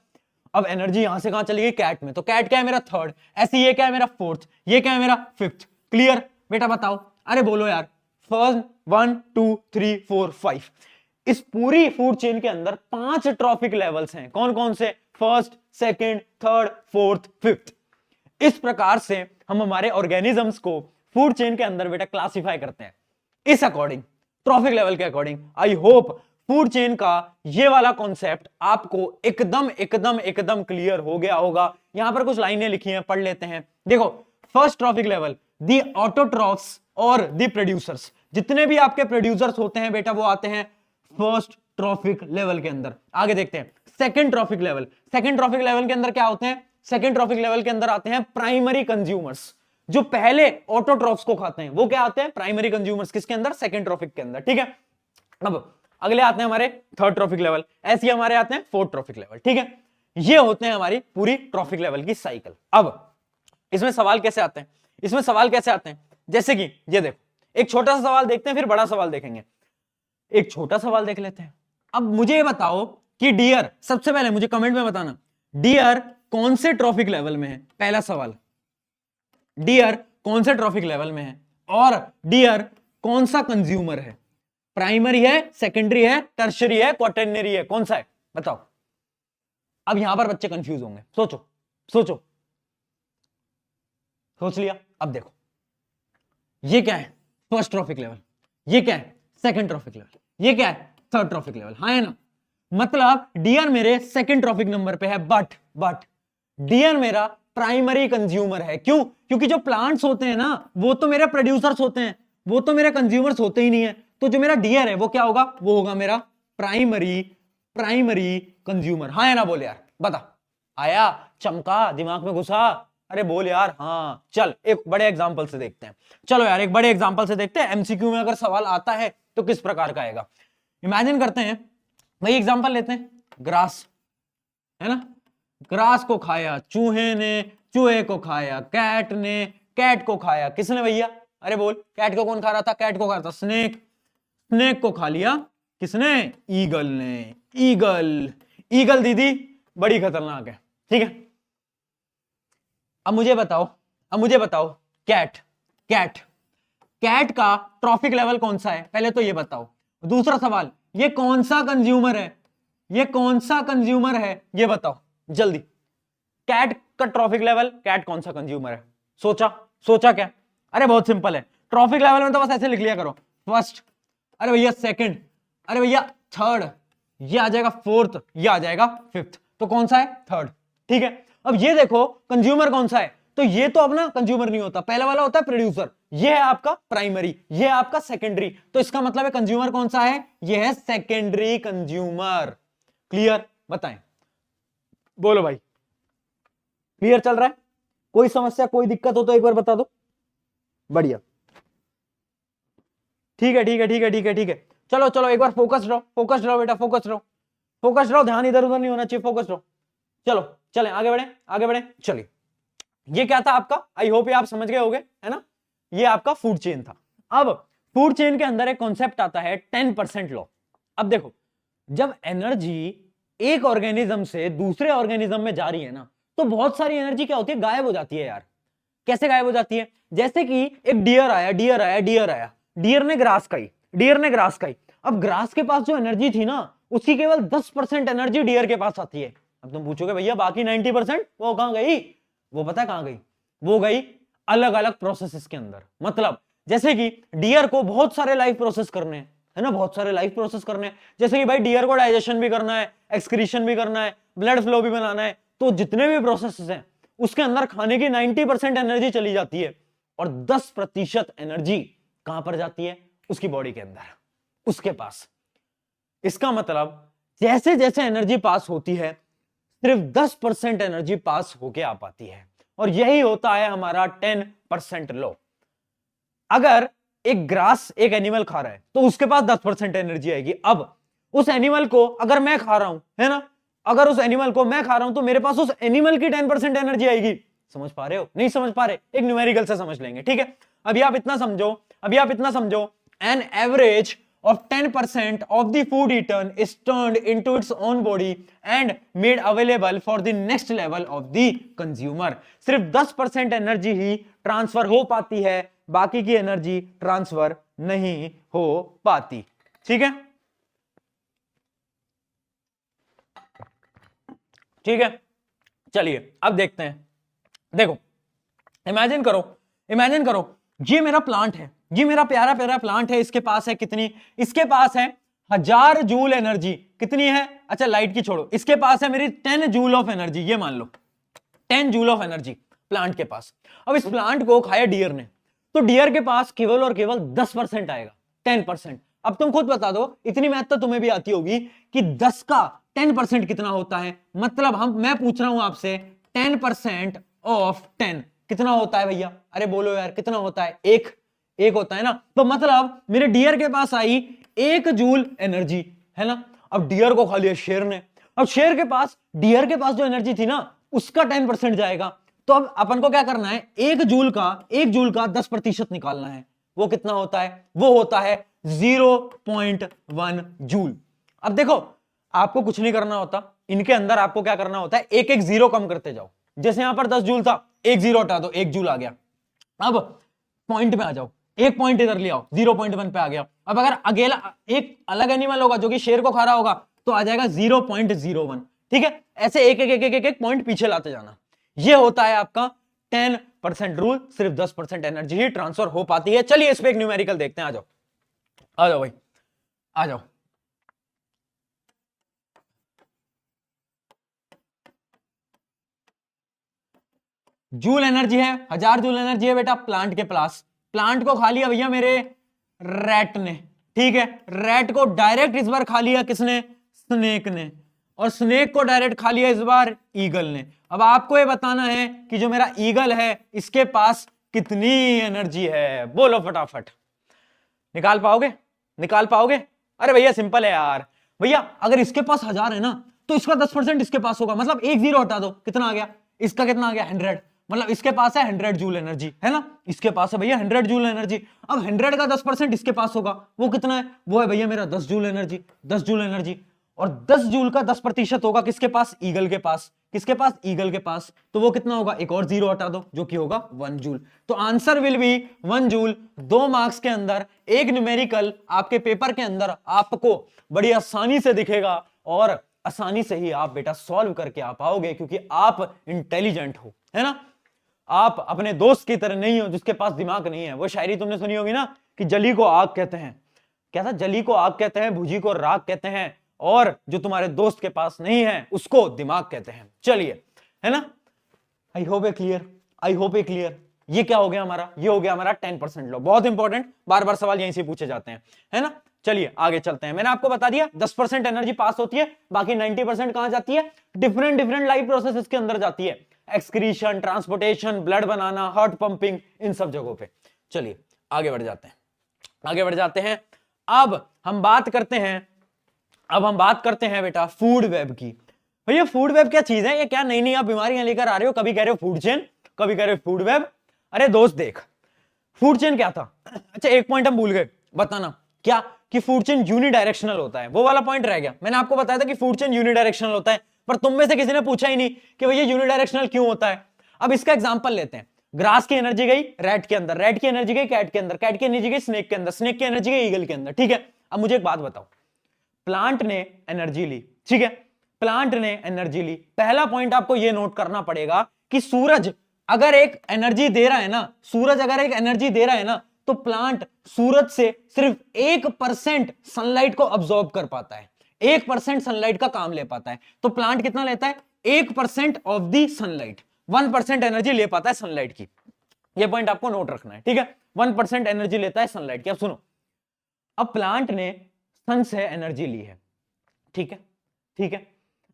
अब एनर्जी यहां से कहां चली गई? कैट में। तो कैट क्या है मेरा? थर्ड। ऐसे ये क्या है मेरा? फोर्थ। ये क्या है मेरा? फिफ्थ। क्लियर बेटा? बताओ, अरे बोलो यार। फर्स्ट 1 2 3 4 5, इस पूरी फूड चेन के अंदर 5 ट्रॉफिक लेवल्स हैं। कौन कौन से? First, second, third, fourth, fifth. इस प्रकार से हम हमारे ऑर्गेनिजम्स को फूड चेन के अंदर बेटा क्लासिफाई करते हैं इस अकॉर्डिंग, ट्रॉफिक लेवल के according. I hope food chain का ये वाला कॉन्सेप्ट आपको एकदम एकदम एकदम क्लियर हो गया होगा। यहां पर कुछ लाइनें लिखी हैं, पढ़ लेते हैं। देखो फर्स्ट ट्रॉफिक लेवल, दी ऑटोट्रॉफ्स और दी प्रोड्यूसर्स। जितने भी आपके प्रोड्यूसर्स होते हैं बेटा वो आते हैं फर्स्ट ट्रॉफिक लेवल के अंदर। आगे देखते हैं second trophic level. Second trophic level के अंदर क्या होते हैं? सेकंड ट्रॉफिक लेवल के अंदर आते हैं प्राइमरी कंज्यूमर्स, जो पहले ऑटोट्रॉफ्स को खाते हैं। वो क्या आते हैं? Primary consumers. किसके अंदर? सेकंड ट्रॉफिक के अंदर। ठीक है, अब अगले आते हैं हमारे थर्ड ट्रॉफिक लेवल, ऐसे हमारे आते हैं फोर्थ ट्रॉफिक लेवल। ठीक है, ये होते हैं हमारी पूरी ट्रॉफिक लेवल की साइकिल। अब इसमें सवाल कैसे आते हैं? इसमें सवाल कैसे आते हैं? जैसे कि ये देखो, एक छोटा सा सवाल देखते हैं, फिर बड़ा सवाल देखेंगे। एक छोटा सवाल देख लेते हैं। अब मुझे ये बताओ कि डियर, सबसे पहले मुझे कमेंट में बताना, डियर कौन से ट्रॉफिक लेवल में है? पहला सवाल, डियर कौन से ट्रॉफिक लेवल में है? और डियर कौन सा कंज्यूमर है? प्राइमरी है, सेकेंडरी है, टर्शरी है, क्वाटर्नरी है? कौन सा है? बताओ। अब यहां पर बच्चे कंफ्यूज होंगे। सोचो सोचो, सोच लिया? अब देखो ये क्या है? First trophic level. ये क्या है? Second trophic level. ये क्या है? Third trophic level. हाँ है ना, मतलब डियर मेरे सेकंड ट्रॉफिक नंबर पे है, बट डियर मेरा प्राइमरी कंज्यूमर है। क्यों? क्योंकि जो प्लांट्स होते हैं ना वो तो मेरे प्रोड्यूसर्स होते हैं, वो तो मेरे कंज्यूमर्स होते ही नहीं है। तो जो मेरा डियर है वो क्या होगा? वो होगा मेरा प्राइमरी कंज्यूमर। हाँ है ना? बोल यार, बता। आया? चमका? दिमाग में घुसा? अरे बोल यार। हाँ चल एक बड़े एग्जांपल से देखते हैं। चलो यार एक बड़े एग्जांपल से देखते हैं, एमसीक्यू में अगर सवाल आता है तो किस प्रकार का आएगा। इमेजिन करते हैं भाई, एग्जांपल लेते हैं, ग्रास है ना। ग्रास को खाया चूहे ने, चूहे को खाया कैट ने, कैट को खाया किसने भैया? अरे बोल, कैट को कौन खा रहा था? कैट को खा रहा था स्नेक, स्नेक को खा लिया किसने? ईगल ने। ईगल, ईगल दीदी बड़ी खतरनाक है। ठीक है, अब मुझे बताओ कैट, कैट का ट्रॉफिक लेवल कौन सा है? पहले तो ये बताओ। दूसरा सवाल, ये कौन सा कंज्यूमर है? ये कौन सा कंज्यूमर है ये बताओ जल्दी। कैट का ट्रॉफिक लेवल, कैट कौन सा कंज्यूमर है? सोचा क्या? अरे बहुत सिंपल है, ट्रॉफिक लेवल में तो बस ऐसे लिख लिया करो, फर्स्ट, अरे भैया सेकंड, अरे भैया थर्ड, ये आ जाएगा फोर्थ, ये आ जाएगा फिफ्थ। तो कौन सा है? थर्ड। ठीक है, अब ये देखो कंज्यूमर कौन सा है, तो ये तो अपना कंज्यूमर नहीं होता, पहला वाला होता है प्रोड्यूसर, ये है आपका प्राइमरी, ये है आपका सेकेंडरी। तो इसका मतलब है कंज्यूमर कौन सा है? ये है सेकेंडरी कंज्यूमर। क्लियर? बताएं बोलो भाई, क्लियर चल रहा है? कोई समस्या कोई दिक्कत हो तो एक बार बता दो। बढ़िया, ठीक है ठीक है ठीक है ठीक है ठीक है। चलो चलो एक बार फोकस रहो, फोकस रहो बेटा, फोकस रहो, फोकस रहो, ध्यान इधर उधर नहीं होना चाहिए, फोकस रहो। चलो चलें आगे बढ़े, आगे बढ़े। चलिए, ये क्या था आपका, आई होप ये आप समझ गए होगे, है ना? ये आपका फूड चेन था। अब फूड चेन के अंदर एक कॉन्सेप्ट आता है 10% लॉ। अब देखो, जब एनर्जी एक ऑर्गेनिज्म से दूसरे ऑर्गेनिज्म में जा रही है ना, तो बहुत सारी एनर्जी क्या होती है, गायब हो जाती है यार। कैसे गायब हो जाती है? जैसे कि एक डियर आया, डियर आया, डियर आया, डियर ने ग्रास खाई, डियर ने ग्रास खाई। अब ग्रास के पास जो एनर्जी थी ना, उसकी केवल 10% एनर्जी डियर के पास आती है। अब तुम पूछोगे भैया बाकी 90% वो कहां गई? वो पता कहां गई? वो गई अलग अलग प्रोसेसेस के अंदर। मतलब जैसे कि डियर को बहुत सारे लाइफ प्रोसेस करने हैं, है ना, बहुत सारे लाइफ प्रोसेस करने हैं। जैसे कि भाई डियर को डाइजेशन भी करना है, एक्सक्रीशन भी करना है, ब्लड फ्लो भी बनाना है, तो जितने भी प्रोसेसेस हैं उसके अंदर खाने की 90% एनर्जी चली जाती है, और 10% एनर्जी कहां पर जाती है? उसकी बॉडी के अंदर, उसके पास। इसका मतलब जैसे जैसे एनर्जी पास होती है, सिर्फ 10% एनर्जी पास होके आ पाती है, और यही होता है हमारा 10% लॉ। अगर एक ग्रास एक एनिमल खा रहा है तो उसके पास 10% एनर्जी आएगी। अब उस एनिमल को अगर मैं खा रहा हूं, है ना, अगर उस एनिमल को मैं खा रहा हूं तो मेरे पास उस एनिमल की 10% एनर्जी आएगी। समझ पा रहे हो? नहीं समझ पा रहे? एक न्यूमेरिकल से समझ लेंगे, ठीक है? अभी आप इतना समझो, अभी आप इतना समझो, an average of 10% of the food eaten is turned into its own body and made available for the next level of the consumer। सिर्फ 10% एनर्जी ही ट्रांसफर हो पाती है, बाकी की एनर्जी ट्रांसफर नहीं हो पाती। ठीक है, ठीक है। चलिए अब देखते हैं। देखो, इमेजिन करो, इमेजिन करो, ये मेरा प्लांट है, ये मेरा प्यारा प्यारा प्लांट है। इसके पास है कितनी? इसके पास है 1000 जूल एनर्जी। कितनी है? अच्छा लाइट की छोड़ो, इसके पास है मेरी 10 जूल ऑफ एनर्जी। ये मान लो 10 जूल ऑफ एनर्जी प्लांट के पास। अब इस प्लांट को खाया डियर ने, तो डियर के पास केवल और केवल 10% आएगा, 10%। अब तुम खुद बता दो, इतनी मैथ तो तुम्हें भी आती होगी कि 10 का 10% कितना होता है। मतलब मैं पूछ रहा हूं आपसे 10% ऑफ 10 कितना होता है भैया? अरे बोलो यार, कितना होता है? एक होता है ना। तो मतलब मेरे डियर के पास आई 1 जूल एनर्जी, है ना। अब डियर को खा लिया शेर ने। अब शेर के पास, डियर के पास जो एनर्जी थी ना, उसका 10% जाएगा। तो अब अपन को क्या करना है? 1 जूल का 10% निकालना है। वो कितना होता है? वो होता है 0.1 जूल। अब देखो, आपको कुछ नहीं करना होता, इनके अंदर आपको क्या करना होता है? एक एक जीरो कम करते जाओ। जैसे यहां पर 10 जूल था, एक जीरो हटा दो, 1 जूल आ गया। अब पॉइंट पे आ जाओ, एक पॉइंट इधर ले आओ, 0.1 पे आ गया। अब अगर अकेला एक अलग एनिमल होगा जो कि शेर को खा रहा होगा, तो आ जाएगा 0.01। ठीक है, ऐसे एक एक एक एक एक, एक पॉइंट पीछे लाते जाना। ये होता है आपका 10% रूल। सिर्फ 10% एनर्जी ही ट्रांसफर हो पाती है। चलिए इस पे एक न्यूमेरिकल देखते हैं। आ जाओ, आ जाओ भाई, आ जाओ। जूल एनर्जी है, 1000 जूल एनर्जी है बेटा प्लांट के पास। प्लांट को खा लिया भैया मेरे रैट ने, ठीक है। रैट को डायरेक्ट इस बार खा लिया किसने? स्नेक ने। और स्नेक को डायरेक्ट खा लिया इस बार ईगल ने। अब आपको ये बताना है कि जो मेरा ईगल है इसके पास कितनी एनर्जी है। बोलो फटाफट, निकाल पाओगे? निकाल पाओगे? अरे भैया सिंपल है यार। भैया अगर इसके पास 1000 है ना, तो इसका 10% इसके पास होगा। मतलब एक जीरो हटा दो, कितना आ गया? इसका कितना आ गया? 100। मतलब इसके पास है 100 जूल एनर्जी, है ना। इसके पास है भैया 100 जूल एनर्जी। अब 100 का 10% इसके पास होगा, वो कितना है? वो है भैया मेरा 10 जूल एनर्जी, 10 जूल एनर्जी। और 10 जूल का 10% होगा किसके पास? ईगल के पास। किसके पास? ईगल के पास। तो वो कितना होगा? एक और जीरो हटा दो, जो कि होगा 1 जूल। तो answer will be 1 joule. 2 marks के अंदर एक न्यूमेरिकल आपके पेपर के अंदर आपको बड़ी आसानी से दिखेगा, और आसानी से ही आप बेटा सॉल्व करके आ पाओगे, क्योंकि आप इंटेलिजेंट हो, है ना। आप अपने दोस्त की तरह नहीं हो जिसके पास दिमाग नहीं है। वो शायरी तुमने सुनी होगी ना कि जली को आग कहते हैं। क्या था? जली को आग कहते हैं, भुजी को राग कहते हैं, और जो तुम्हारे दोस्त के पास नहीं है उसको दिमाग कहते हैं। चलिए, है ना। I hope A clear, I hope A clear. ये क्या हो गया हमारा? ये हो गया हमारा 10% लॉ। बहुत इंपॉर्टेंट, बार बार सवाल यहीं से पूछे जाते हैं, है ना। चलिए आगे चलते हैं। मैंने आपको बता दिया 10% एनर्जी पास होती है, बाकी 90% कहां जाती है? डिफरेंट डिफरेंट लाइफ प्रोसेसेस के अंदर जाती है, एक्सक्रीशन, ट्रांसपोर्टेशन, ब्लड बनाना, हार्ट पंपिंग, इन सब जगहों पे। चलिए आगे बढ़ जाते हैं, आगे बढ़ जाते हैं। अब हम बात करते हैं बेटा फूड वेब की। भैया फूड वेब क्या चीज है? ये क्या नई नई आप बीमारियां लेकर आ रहे हो? कभी कह रहे हो फूड चेन, कभी कह रहे हो फूड वेब। अरे दोस्त देख, फूड चेन क्या था? अच्छा एक पॉइंट हम भूल गए बताना, क्या? कि फूड चेन यूनिडायरेक्शनल होता है, वो वाला पॉइंट रह गया। मैंने आपको बताया था कि फूड चेन यूनिडायरेक्शनल होता है, पर तुम में से किसी ने पूछा ही नहीं कि भैया यूनिडायरेक्शनल क्यों होता है। अब इसका एग्जांपल लेते हैं। ग्रास की एनर्जी गई रैट के अंदर, रैट की एनर्जी गई कैट के अंदर, कैट की एनर्जी गई स्नेक के अंदर, स्नेक की एनर्जी गई ईगल के अंदर। ठीक है, अब मुझे एक बात बताओ, प्लांट ने एनर्जी ली, ठीक है, प्लांट ने एनर्जी ली। पहला पॉइंट आपको यह नोट करना पड़ेगा कि सूरज अगर एक एनर्जी दे रहा है ना, सूरज अगर एक एनर्जी दे रहा है ना, तो प्लांट सूरज से सिर्फ 1% सनलाइट को ऑब्जॉर्व कर पाता है, 1% सनलाइट का काम ले पाता है। तो प्लांट कितना लेता है? 1% ऑफ दी सनलाइट, 1% एनर्जी ले पाता है सनलाइट की। यह पॉइंट आपको नोट रखना है, ठीक है, 1% एनर्जी लेता है सनलाइट की। अब सुनो, अब प्लांट ने सन से एनर्जी ली है, ठीक है, ठीक है,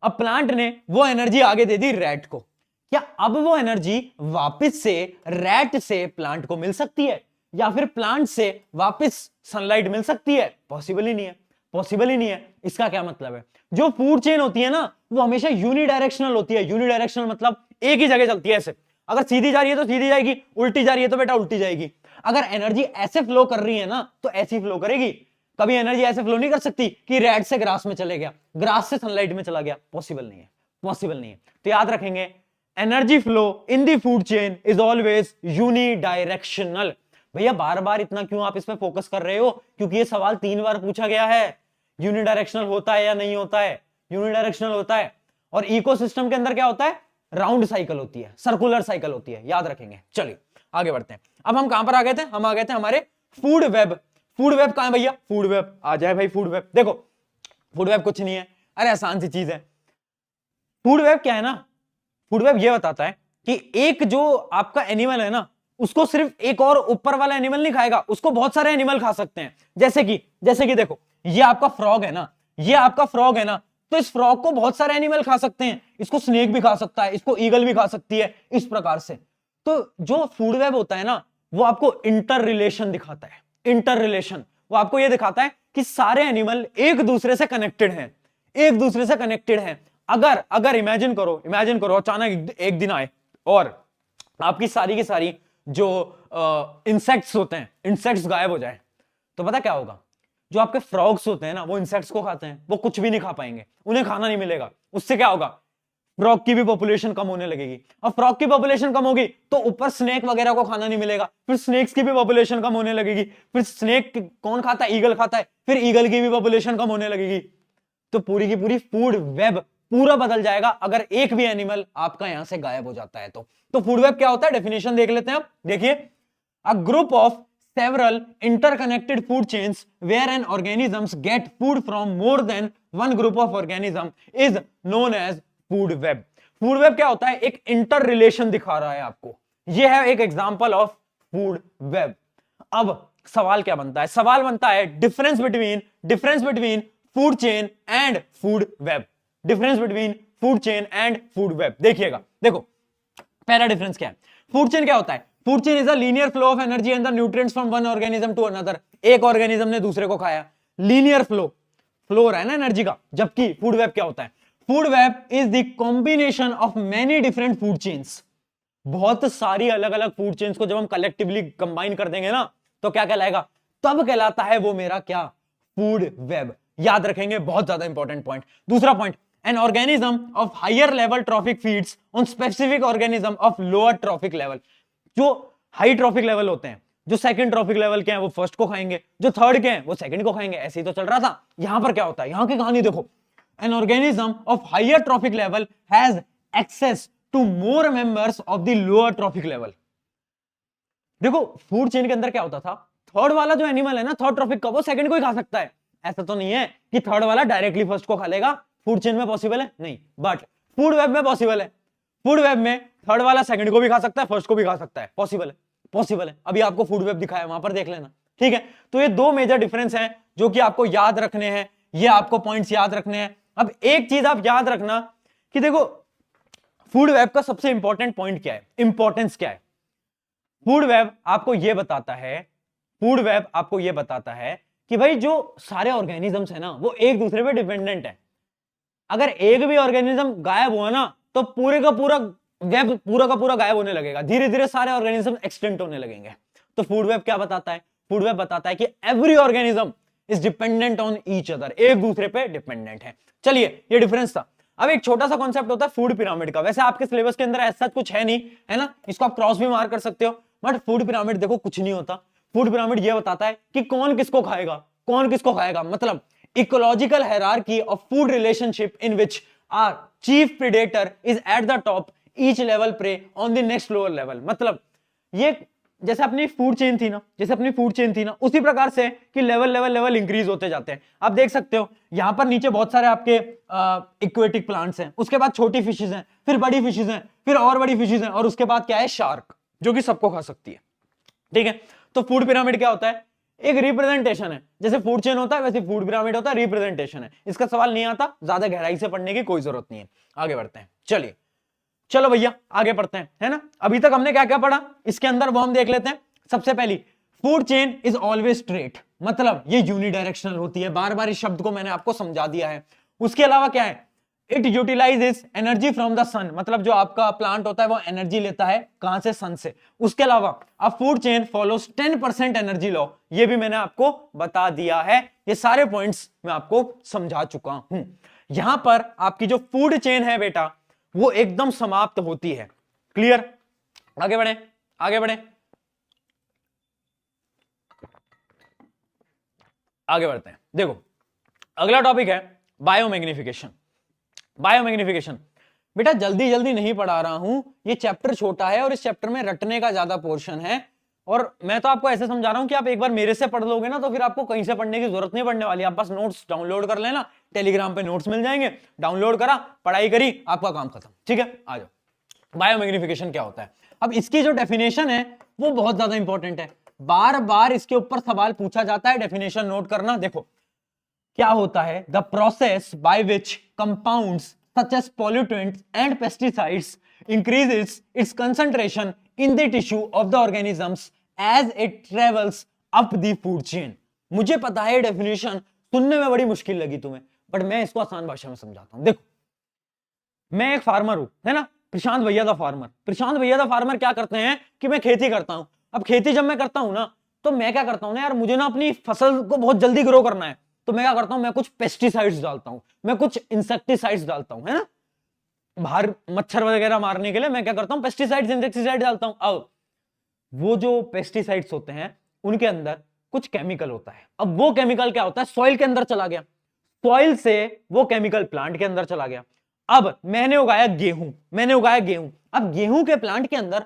अब प्लांट ने वो एनर्जी आगे दे दी रैट को। क्या अब वो एनर्जी वापस से रैट से प्लांट को मिल सकती है, या फिर प्लांट से वापस सनलाइट मिल सकती है? पॉसिबल ही नहीं है, पॉसिबल ही नहीं है। इसका क्या मतलब है? जो फूड चेन होती है ना, वो हमेशा यूनिडायरेक्शनल होती है। यूनिडायरेक्शनल मतलब एक ही जगह चलती है ऐसे, अगर सीधी जा रही है तो सीधी जाएगी, उल्टी जा रही है तो बेटा उल्टी जाएगी। अगर एनर्जी ऐसे फ्लो कर रही है ना, तो ऐसी फ्लो करेगी। कभी एनर्जी ऐसे फ्लो नहीं कर सकती कि रैट से ग्रास में चले गया, ग्रास से सनलाइट में चला गया, पॉसिबल नहीं है, पॉसिबल नहीं है। तो याद रखेंगे, energy flow in the food chain is always unidirectional. भैया बार बार इतना क्यों आप इसमें फोकस कर रहे हो? क्योंकि ये सवाल 3 बार पूछा गया है। यूनिडायरेक्शनल होता है या नहीं होता है? यूनिडायरेक्शनल होता है। और इकोसिस्टम के अंदर क्या होता है? राउंड साइकिल होती है, सर्कुलर साइकिल होती है, याद रखेंगे। चलिए आगे बढ़ते हैं। अब हम कहां पर आ गए थे? हम आ गए थे हमारे फूड वेब। फूड वेब कहां है भैया? फूड वेब आ जाए भाई। फूड वेब देखो, फूड वेब कुछ नहीं है, अरे आसान सी चीज है। फूड वेब क्या है ना, फूड वेब ये बताता है कि एक जो आपका एनिमल है ना, उसको सिर्फ एक और ऊपर वाला एनिमल नहीं खाएगा, उसको बहुत सारे एनिमल खा सकते हैं। जैसे कि देखो, ये आपका फ्रॉग है ना, ये आपका फ्रॉग है ना, तो इस फ्रॉग को बहुत सारे एनिमल खा सकते हैं। इसको स्नेक भी खा सकता है, इसको ईगल भी खा सकती है, इस प्रकार से। तो जो फूड वेब होता है ना, वो आपको इंटर रिलेशन दिखाता है। इंटर रिलेशन वो आपको ये दिखाता है कि सारे एनिमल एक दूसरे से कनेक्टेड हैं, एक दूसरे से कनेक्टेड हैं। अगर इमेजिन करो अचानक एक दिन आए और आपकी सारी की सारी जो इंसेक्ट्स होते हैं, इंसेक्ट्स गायब हो जाए, तो पता क्या होगा? जो आपके फ्रॉग्स होते हैं ना, वो इंसेक्ट्स को खाते हैं, वो कुछ भी नहीं खा पाएंगे, उन्हें खाना नहीं मिलेगा। उससे क्या होगा? फ्रॉग की भी पॉपुलेशन कम होने लगेगी। और फ्रॉग की पॉपुलेशन कम होगी तो ऊपर स्नेक वगैरह को खाना नहीं मिलेगा, फिर स्नेक्स की भी पॉपुलेशन कम होने लगेगी। फिर स्नेक कौन खाता है? ईगल खाता है, फिर ईगल की भी पॉपुलेशन कम होने लगेगी। तो पूरी की पूरी फूड वेब पूरा बदल जाएगा अगर एक भी एनिमल आपका यहां से गायब हो जाता है। तो फूड वेब क्या होता है? डेफिनेशन देख लेते हैं। अब देखिए, a group of several interconnected food chains where an organisms get food from more than one group of organism is known as food web. food web क्या होता है? एक इंटर रिलेशन दिखा रहा है आपको। यह है एक एग्जांपल ऑफ फूड वेब। अब सवाल क्या बनता है? सवाल बनता है difference between food chain and food web. Difference between food chain and food web. देखिएगा, देखो पहला डिफरेंस क्या है? फूड चेन क्या होता है? Food chain is a linear flow of energy and the nutrients from one organism to another. एक ऑर्गेनिज्म ने दूसरे को खाया, लीनियर फ्लो हो रहा है ना एनर्जी का। जबकि फूड वेब क्या होता है? Food web is the combination of many different food chains. बहुत सारी अलग अलग फूड चेन्स को जब हम कलेक्टिवली कंबाइन कर देंगे ना, तो क्या कहलाएगा? तब कहलाता है वो मेरा क्या? Food web. याद रखेंगे, बहुत ज्यादा इंपॉर्टेंट पॉइंट। दूसरा point, an organism of higher level trophic feeds on specific organism of lower trophic level। जो हाई ट्रॉफिक लेवल होते हैं, जो सेकंड ट्रॉफिक लेवल के हैं, वो फर्स्ट को खाएंगे, जो थर्ड के हैं वो सेकंड को खाएंगे। ऐसे ही तो चल रहा था। यहां पर क्या होता है? यहां की कहानी देखो, an organism of higher trophic level has access to more members of the lower trophic level। देखो फूड चेन के अंदर क्या होता था? थर्ड वाला जो एनिमल है ना, थर्ड ट्रॉफिक का, वो सेकंड को ही खा सकता है। ऐसा तो नहीं है कि थर्ड वाला डायरेक्टली फर्स्ट को खा लेगा। फूड चेन में पॉसिबल है? नहीं, बट फूड वेब में पॉसिबल है। फूड वेब में थर्ड वाला सेकंड को भी खा सकता है, फर्स्ट को भी खा सकता है। पॉसिबल है, पॉसिबल है। अभी आपको फूड वेब दिखाया, वहां पर देख लेना, ठीक है, तो ये दो मेजर डिफरेंस हैं जो कि आपको याद रखने हैं, ये आपको पॉइंट्स याद रखने हैं। अब एक चीज आप याद रखना कि देखो फूड वेब का सबसे इंपॉर्टेंट पॉइंट क्या है, इंपॉर्टेंस क्या है। फूड वेब आपको यह बताता है, फूड वेब आपको यह बताता है कि भाई जो सारे ऑर्गेनिजम्स है ना वो एक दूसरे पे डिपेंडेंट है। अगर एक भी ऑर्गेनिज्म गायब हुआ ना तो पूरे का पूरा वेब पूरा का पूरा गायब होने लगेगा, धीरे धीरे सारे ऑर्गेनिज्म एक्सटिंक्ट होने लगेंगे। तो फूड वेब क्या बताता है, फूड वेब बताता है कि every organism is dependent on each other, एक दूसरे पे डिपेंडेंट है। चलिए ये डिफरेंस था। अब एक छोटा सा कॉन्सेप्ट होता है फूड पिरामिड का, वैसे आपके सिलेबस के अंदर ऐसा कुछ है नहीं है ना, इसको आप क्रॉस भी मार कर सकते हो, बट फूड पिरामिड देखो कुछ नहीं होता। फूड पिरामिड ये बताता है कि कौन किसको खाएगा, कौन किसको खाएगा, मतलब ecological hierarchy of food relationship in which our chief predator is at the top, each level prey on the next lower level. मतलब ये जैसे अपनी फूड चेन थी ना, जैसे अपनी फूड चेन थी ना, उसी प्रकार से कि लेवल लेवल लेवल इंक्रीज होते जाते हैं। आप देख सकते हो यहां पर नीचे बहुत सारे आपके इक्वेटिक प्लांट्स हैं, उसके बाद छोटी फिशेज हैं, फिर बड़ी फिशेज हैं, फिर और बड़ी फिशेज हैं, और उसके बाद क्या है शार्क, जो कि सबको खा सकती है। ठीक है, तो फूड पिरामिड क्या होता है, एक रिप्रेजेंटेशन है। जैसे फूड चेन होता है वैसे फूड पिरामिड होता है, रिप्रेजेंटेशन है। इसका सवाल नहीं आता, ज्यादा गहराई से पढ़ने की कोई जरूरत नहीं है। आगे बढ़ते हैं, चलिए चलो भैया आगे बढ़ते हैं, है ना। अभी तक हमने क्या क्या पढ़ा, इसके अंदर वो हम देख लेते हैं। सबसे पहली, food chain is always straight, मतलब ये यूनिडायरेक्शनल होती है, बार बार इस शब्द को मैंने आपको समझा दिया है। उसके अलावा क्या है, it utilises energy from the sun, मतलब जो आपका प्लांट होता है वो एनर्जी लेता है कहां से, सन से। उसके अलावा अ food chain follows 10% energy law, ये भी मैंने आपको बता दिया है। ये सारे पॉइंट्स मैं आपको समझा चुका हूं। यहां पर आपकी जो फूड चेन है बेटा वो एकदम समाप्त होती है। क्लियर, आगे बढ़े, आगे बढ़े, आगे बढ़ते हैं। देखो अगला टॉपिक है बायोमैग्निफिकेशन। बायोमैग्निफिकेशन बेटा जल्दी जल्दी नहीं पढ़ा रहा हूं, ये चैप्टर छोटा है और इस चैप्टर में रटने का ज्यादा पोर्शन है, और मैं तो आपको ऐसे समझा रहा हूं कि आप एक बार मेरे से पढ़ लोगे ना तो फिर आपको कहीं से पढ़ने की जरूरत नहीं पड़ने वाली। आप बस नोट्स डाउनलोड कर लेना, टेलीग्राम पे नोट्स मिल जाएंगे, डाउनलोड करा, पढ़ाई करी, आपका काम खत्म। ठीक है, आ जाओ। बायोमैग्निफिकेशन क्या होता है, अब इसकी जो डेफिनेशन है वो बहुत ज्यादा इंपॉर्टेंट है, बार बार इसके ऊपर सवाल पूछा जाता है, डेफिनेशन नोट करना। देखो क्या होता है, the process by which compounds such as pollutants and pesticides increases its concentration in the tissue of the organisms as it travels up the food chain। मुझे पता है डेफिनेशन सुनने में बड़ी मुश्किल लगी तुम्हें, बट मैं इसको आसान भाषा में समझाता हूं। देखो मैं एक फार्मर हूं, है ना, प्रशांत भैया दा फार्मर। प्रशांत भैया दा फार्मर क्या करते हैं कि मैं खेती करता हूं। अब खेती जब मैं करता हूं ना तो मैं क्या करता हूं ना यार, मुझे ना अपनी फसल को बहुत जल्दी ग्रो करना है, तो मैं क्या करता हूं, मैं कुछ पेस्टिसाइड्स डालता हूं, मैं कुछ इंसेक्टिसाइड्स डालता हूं, है ना, बाहर मच्छर वगैरह मारने के लिए मैं क्या करता हूं, पेस्टिसाइड्स इंसेक्टिसाइड डालता हूं। अब वो जो पेस्टिसाइड्स होते हैं उनके अंदर कुछ केमिकल होता है। अब वो केमिकल क्या होता है, सॉइल के अंदर चला गया, सॉइल से वो केमिकल प्लांट के अंदर चला गया। अब मैंने उगाया गेहूं, मैंने उगाया गेहूं, अब गेहूं के प्लांट के अंदर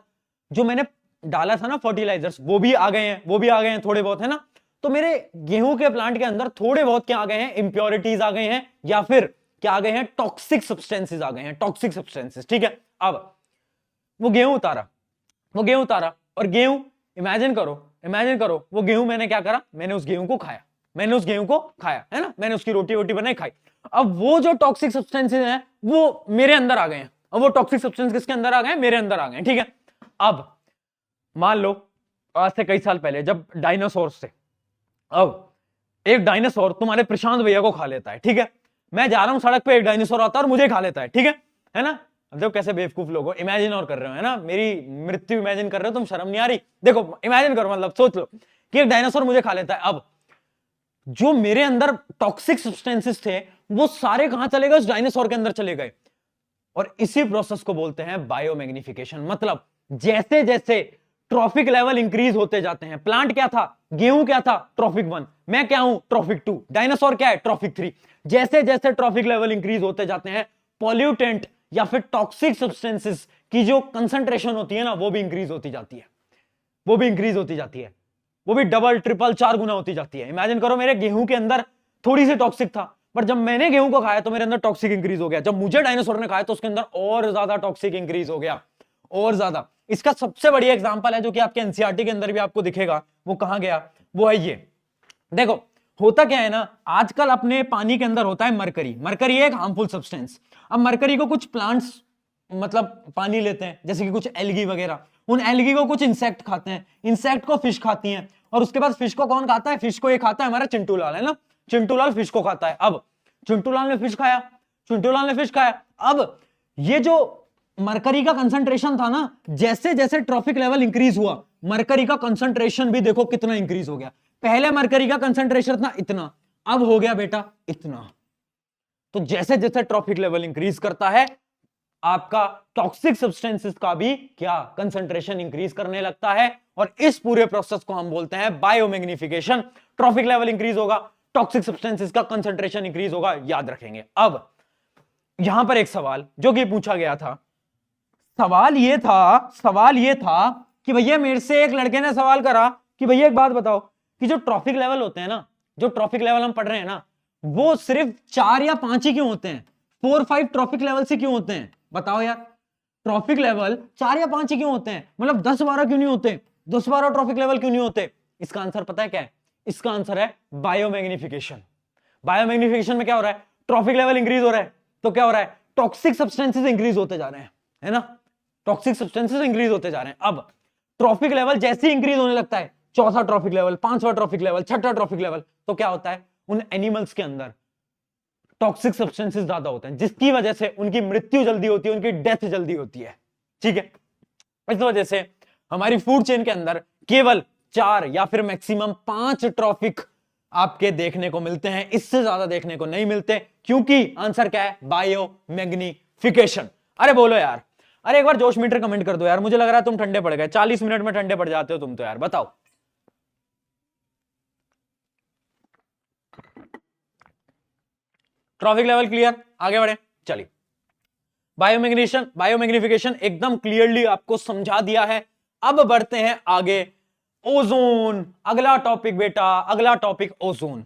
जो मैंने डाला था ना फर्टिलाइजर्स, वो भी आ गए हैं, वो भी आ गए हैं थोड़े बहुत, है ना। तो मेरे गेहूं के प्लांट के अंदर थोड़े बहुत क्या आ गए हैं, इंप्योरिटीज आ गए हैं, या फिर क्या आ गए हैं, टॉक्सिक सब्सटेंसेस आ गए हैं, टॉक्सिक सब्सटेंसेस। ठीक है, अब वो गेहूं उतारा, वो गेहूं उतारा, और गेहूं इमेजिन करो, इमेजिन करो वो गेहूं मैंने क्या करा, मैंने उस गेहूं को खाया, मैंने उस गेहूं को खाया, है ना, मैंने उसकी रोटी वोटी बनाई खाई। अब वो जो टॉक्सिक सब्सटेंसेस हैं वो मेरे अंदर आ गए हैं, अब वो टॉक्सिक सब्सटेंस किसके अंदर आ गए, मेरे अंदर आ गए। ठीक है, अब मान लो आज से कई साल पहले जब डायनासोर से, अब एक डायनासोर तुम्हारे प्रशांत भैया को खा लेता है। ठीक है, मैं जा रहा हूं सड़क पे, एक डायनासोर आता है और मुझे खा लेता है। ठीक है ना। अब देखो कैसे बेवकूफ लोग हो, इमेजिन और कर रहे हो, है ना, मेरी मृत्यु इमेजिन कर रहे हो, तुम शर्म नहीं आ रही। देखो इमेजिन करो, मतलब सोच लो कि एक डायनासोर मुझे खा लेता है। अब जो मेरे अंदर टॉक्सिक सब्सटेंसेस थे वो सारे कहां चले गए, उस डायनासोर के अंदर चले गए, और इसी प्रोसेस को बोलते हैं बायोमैग्निफिकेशन। मतलब जैसे जैसे ट्रॉफिक लेवल इंक्रीज होते जाते हैं, प्लांट क्या था, गेहूं क्या था, ट्रॉफिक 1, मैं क्या हूं, ट्रॉफिक 2, डायनासोर क्या है, ट्रॉफिक 3। जैसे जैसे ट्रॉफिक लेवल इंक्रीज होते जाते हैं, पॉल्यूटेंट या फिर टॉक्सिक सब्सटेंसेस की जो कंसंट्रेशन होती है ना वो भी इंक्रीज होती जाती है, वो भी इंक्रीज होती जाती है, वो भी डबल ट्रिपल 4 गुना होती जाती है। इमेजिन करो मेरे गेहूं के अंदर थोड़ी सी टॉक्सिक था, पर जब मैंने गेहूं को खाया तो मेरे अंदर टॉक्सिक इंक्रीज हो गया, जब मुझे डायनासोर ने खाया तो उसके अंदर और ज्यादा टॉक्सिक इंक्रीज हो गया, और ज्यादा। इसका सबसे बढ़िया एग्जांपल है जो कि आपके एनसीईआरटी के अंदर भी आपको दिखेगा, वो कहां गया, वो है ये देखो। होता क्या है ना, आजकल अपने पानी के अंदर होता है मरकरी। मरकरी एक हार्मफुल सब्सटेंस। अब मरकरी को कुछ प्लांट्स मतलब पानी लेते हैं, जैसे कि कुछ एल्गी वगैरह, उन एल्गी को कुछ इंसेक्ट खाते हैं, इंसेक्ट को फिश खाती हैं, और उसके बाद फिश को कौन खाता है, फिश को ये खाता है हमारा चिंटू लाल, है ना, चिंटू लाल फिश को खाता है। अब चिंटू लाल ने फिश खाया, चिंटू लाल ने फिश खाया। अब ये जो मरकरी का कंसंट्रेशन था ना, जैसे जैसे ट्रॉफिक लेवल इंक्रीज हुआ, मरकरी का कंसंट्रेशन भी देखो कितना इंक्रीज हो गया। पहले मरकरी का कंसंट्रेशन था इतना, अब हो गया बेटा इतना। तो जैसे जैसे ट्रॉफिक लेवल इंक्रीज करता है, आपका टॉक्सिक सब्सटेंसेस का भी क्या कंसंट्रेशन इंक्रीज करने लगता है, और इस पूरे प्रोसेस को हम बोलते हैं बायोमैग्निफिकेशन। ट्रॉफिक लेवल इंक्रीज होगा, टॉक्सिक सब्सटेंसेस का कंसंट्रेशन इंक्रीज होगा, याद रखेंगे। अब यहां पर एक सवाल जो कि पूछा गया था, सवाल ये था कि भैया मेरे से एक लड़के ने सवाल करा कि भैया एक बात बताओ कि जो ट्रॉफिक लेवल होते हैं ना, जो ट्रॉफिक लेवल हम पढ़ रहे हैं ना, वो सिर्फ 4 या 5 ही क्यों होते हैं, 4-5 ट्रॉफिक लेवल से क्यों होते हैं, बताओ यार। ट्रॉफिक लेवल 4 या 5 ही क्यों होते हैं, मतलब 10-12 क्यों नहीं होते, 10-12 ट्रॉफिक लेवल क्यों नहीं होते? इसका आंसर पता है क्या है? इसका आंसर है बायोमैग्निफिकेशन। बायोमैग्निफिकेशन में क्या हो रहा है, ट्रॉफिक लेवल इंक्रीज हो रहा है, तो क्या हो रहा है, टॉक्सिक सब्सटेंसेस इंक्रीज होते जा रहे हैं, है ना, टॉक्सिक सब्सटेंसेस इंक्रीज होते जा रहे हैं। अब ट्रॉफिक लेवल जैसे ही इंक्रीज होने लगता है, चौथा ट्रॉफिक लेवल, 5वां ट्रॉफिक लेवल, 6वां ट्रॉफिक लेवल, तो क्या होता है, उन एनिमल्स के अंदर टॉक्सिक सब्सटेंसेस ज्यादा होते हैं, जिसकी वजह से उनकी मृत्यु जल्दी होती है, उनकी डेथ जल्दी होती है, ठीक है। इस वजह से हमारी फूड चेन के अंदर केवल 4 या फिर मैक्सिमम 5 ट्रॉफिक आपके देखने को मिलते हैं, इससे ज्यादा देखने को नहीं मिलते, क्योंकि आंसर क्या है, बायोमैग्निफिकेशन। अरे बोलो यार, अरे एक बार जोश मीटर कमेंट कर दो यार, मुझे लग रहा है तुम ठंडे पड़ गए, 40 मिनट में ठंडे पड़ जाते हो तुम तो यार, बताओ। ट्रॉफिक लेवल क्लियर, आगे बढ़े, चलिए। बायोमैग्निफिकेशन एकदम क्लियरली आपको समझा दिया है। अब बढ़ते हैं आगे, ओजोन, अगला टॉपिक बेटा, अगला टॉपिक ओजोन।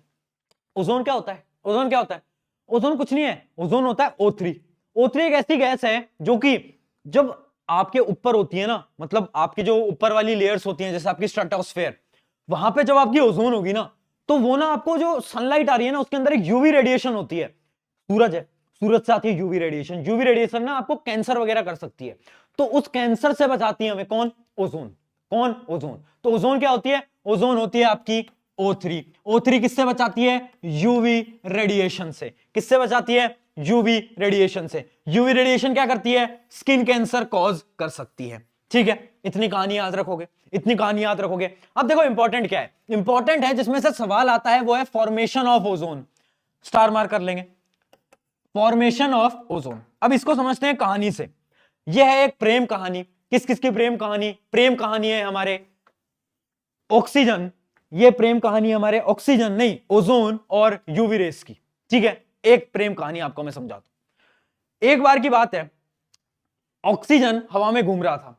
ओजोन क्या होता है, ओजोन क्या होता है, ओजोन कुछ नहीं है, ओजोन होता है O3। O3 एक ऐसी गैस है जो कि जब आपके ऊपर होती है ना, मतलब आपकी जो ऊपर वाली लेयर्स होती हैं, जैसे आपकी स्ट्रेटोस्फेयर, वहां पे जब आपकी ओजोन होगी ना, तो वो ना आपको जो सनलाइट आ रही है ना, उसके अंदर एक यूवी रेडिएशन होती है, सूरज है, सूरज से आती है यूवी रेडिएशन, यूवी रेडिएशन ना आपको कैंसर वगैरह कर सकती है, तो उस कैंसर से बचाती है हमें कौन, ओजोन। कौन, ओजोन। तो ओजोन क्या होती है, ओजोन होती है आपकी O3। O3 किससे बचाती है, यूवी रेडिएशन से। किससे बचाती है, यूवी रेडिएशन से। यूवी रेडिएशन क्या करती है, स्किन कैंसर कॉज कर सकती है, ठीक है। इतनी कहानी याद रखोगे, इतनी कहानी याद रखोगे। अब देखो इंपॉर्टेंट क्या है, इंपॉर्टेंट है जिसमें से सवाल आता है वो है formation of ozone. Star mark कर लेंगे, फॉर्मेशन ऑफ ओजोन। अब इसको समझते हैं कहानी से। यह है एक प्रेम कहानी, किस किस की प्रेम कहानी, प्रेम कहानी है हमारे ऑक्सीजन, ये प्रेम कहानी हमारे ऑक्सीजन नहीं, ओजोन और यूवी रेस की, ठीक है। एक प्रेम कहानी आपको मैं समझाता हूं। एक बार की बात है, ऑक्सीजन हवा में घूम रहा था,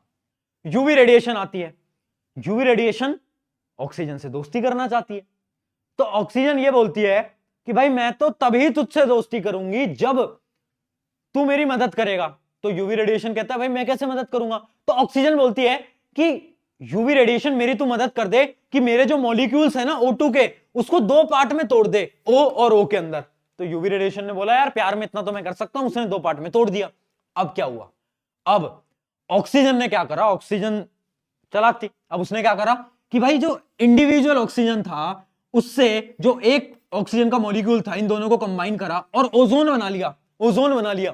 यूवी रेडिएशन आती है, यूवी रेडिएशन ऑक्सीजन से दोस्ती करना चाहती है, तो ऑक्सीजन ये बोलती है कि भाई मैं तो तभी तुझसे दोस्ती करूंगी जब तू मेरी मदद करेगा। तो यूवी रेडिएशन कहता है भाई मैं कैसे मदद करूंगा, तो ऑक्सीजन बोलती है कि यूवी रेडिएशन मेरी तू मदद कर दे कि मेरे जो मॉलिक्यूल्स है ना O2 के, उसको 2 पार्ट में तोड़ दे, O और O के अंदर। तो यूवी रेडिएशन ने बोला यार प्यार में इतना तो मैं कर सकता हूं, उसने 2 पार्ट में तोड़ दिया। अब क्या हुआ, अब ऑक्सीजन ने क्या करा, ऑक्सीजन चालाक थी, अब उसने क्या करा कि भाई जो इंडिविजुअल ऑक्सीजन था उससे जो एक ऑक्सीजन का मॉलिक्यूल था, इन दोनों को कंबाइन करा और ओजोन बना लिया, ओजोन बना लिया।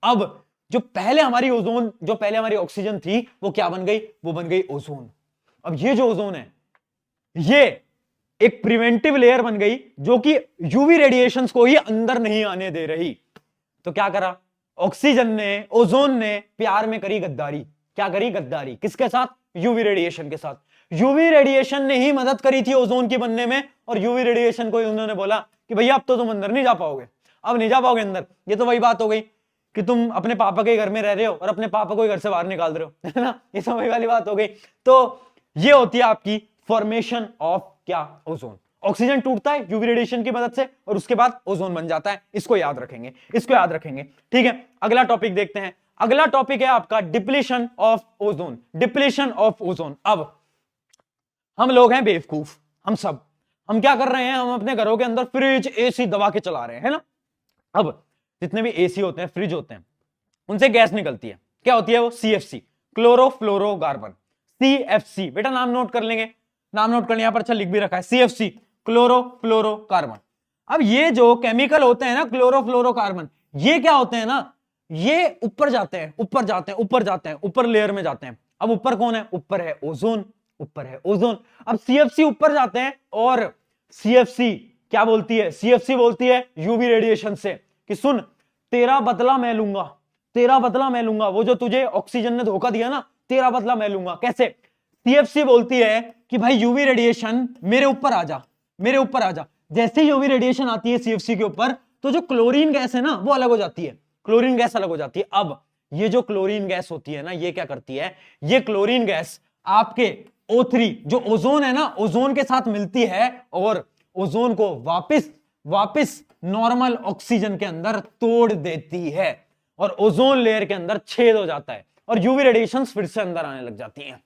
अब जो पहले हमारी ओजोन, जो पहले हमारी ऑक्सीजन थी, वो क्या बन गई, वो बन गई ओजोन। अब ये जो ओजोन है, ये एक प्रिवेंटिव लेयर बन गई जो कि यूवी रेडिएशंस को ही अंदर नहीं आने दे रही। तो क्या करा ऑक्सीजन ने, ओजोन ने प्यार में करी गद्दारी। क्या करी, गद्दारी किसके साथ, यूवी रेडिएशन के साथ। यूवी रेडिएशन ने ही मदद करी थी ओजोन की बनने में, और यूवी रेडिएशन को उन्होंने बोला कि भैया अब तो तुम अंदर नहीं जा पाओगे, अब नहीं जा पाओगे अंदर। ये तो वही बात हो गई कि तुम अपने पापा के घर में रह रहे हो और अपने पापा को घर से बाहर निकाल रहे हो, है ना, ये तो वही वाली बात हो गई। तो ये होती है आपकी फॉर्मेशन ऑफ क्या, ओजोन। ऑक्सीजन टूटता है यूवी रेडिएशन की मदद से और उसके बाद ओजोन बन जाता है। इसको याद रखेंगे, इसको याद रखेंगे, ठीक है। अगला टॉपिक देखते हैं, अगला टॉपिक है आपका depletion of ozone. Depletion of ozone. अब हम लोग हैं बेवकूफ, हम क्या कर रहे हैं, हम अपने घरों के अंदर फ्रिज एसी दबा के चला रहे हैं, है ना। अब जितने भी एसी होते हैं, फ्रिज होते हैं, उनसे गैस निकलती है, क्या होती है वो? CFC, chlorofluorocarbon. CFC, बेटा नाम नोट कर लेंगे, नाम नोट करने, यहां पर अच्छा लिख भी रखा है, CFC, क्लोरोफ्लोरोकार्बन। अब ये जो केमिकल होते हैं ना क्लोरोफ्लोरोकार्बन, ये क्या होते हैं ना, ये ऊपर जाते हैं, ऊपर जाते हैं, ऊपर जाते हैं, ऊपर लेयर में जाते हैं। अब ऊपर कौन है? ऊपर है ओजोन, ऊपर है ओजोन। अब CFC ऊपर जाते हैं और CFC क्या बोलती है? CFC बोलती है यूवी रेडिएशन से कि सुन, तेरा बदला मैं लूंगा, तेरा बदला मैं लूंगा। वो जो तुझे ऑक्सीजन ने धोखा दिया ना, तेरा बदला मैं लूंगा। कैसे? CFC बोलती है कि भाई यूवी रेडिएशन मेरे ऊपर आ जा, मेरे ऊपर आ जा। जैसे यूवी रेडिएशन आती है CFC के ऊपर, तो जो क्लोरीन गैस है ना वो अलग हो जाती है, क्लोरीन गैस अलग हो जाती है। अब ये जो क्लोरीन गैस होती है ना, ये क्या करती है? ये क्लोरीन गैस आपके O3 जो ओजोन है ना, ओजोन के साथ मिलती है और ओजोन को वापस नॉर्मल ऑक्सीजन के अंदर तोड़ देती है और ओजोन लेयर के अंदर छेद हो जाता है और यूवी रेडिएशन फिर से अंदर आने लग जाती हैं।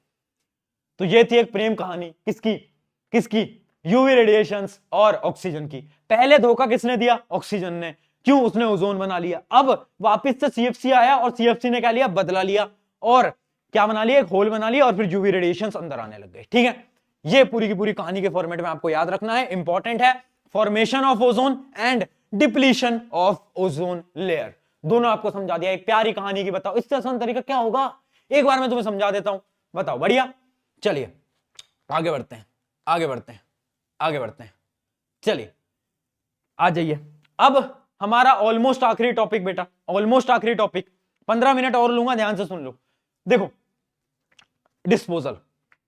तो ये थी एक प्रेम कहानी, किसकी? यूवी रेडिएशंस और ऑक्सीजन की। पहले धोखा किसने दिया? ऑक्सीजन ने। क्यों? उसने ओजोन बना लिया। अब वापस से CFC आया और CFC ने क्या लिया? बदला लिया और क्या बना लिया? एक होल बना लिया और फिर यूवी रेडिएशंस अंदर आने लग गए। ठीक है, ये पूरी की पूरी कहानी के फॉर्मेट में आपको याद रखना है, इंपॉर्टेंट है। Formation of ozone and depletion of ozone layer, दोनों आपको समझा दिया एक प्यारी कहानी की। बताओ इससे आसान तरीका क्या होगा? एक बार मैं तुम्हें समझा देता हूं, बताओ। बढ़िया, चलिए आगे बढ़ते हैं, आगे बढ़ते हैं, आगे बढ़ते हैं। चलिए आ जाइए। अब हमारा ऑलमोस्ट आखिरी टॉपिक बेटा, ऑलमोस्ट आखिरी टॉपिक, 15 मिनट और लूंगा, ध्यान से सुन लो। देखो, डिस्पोजल,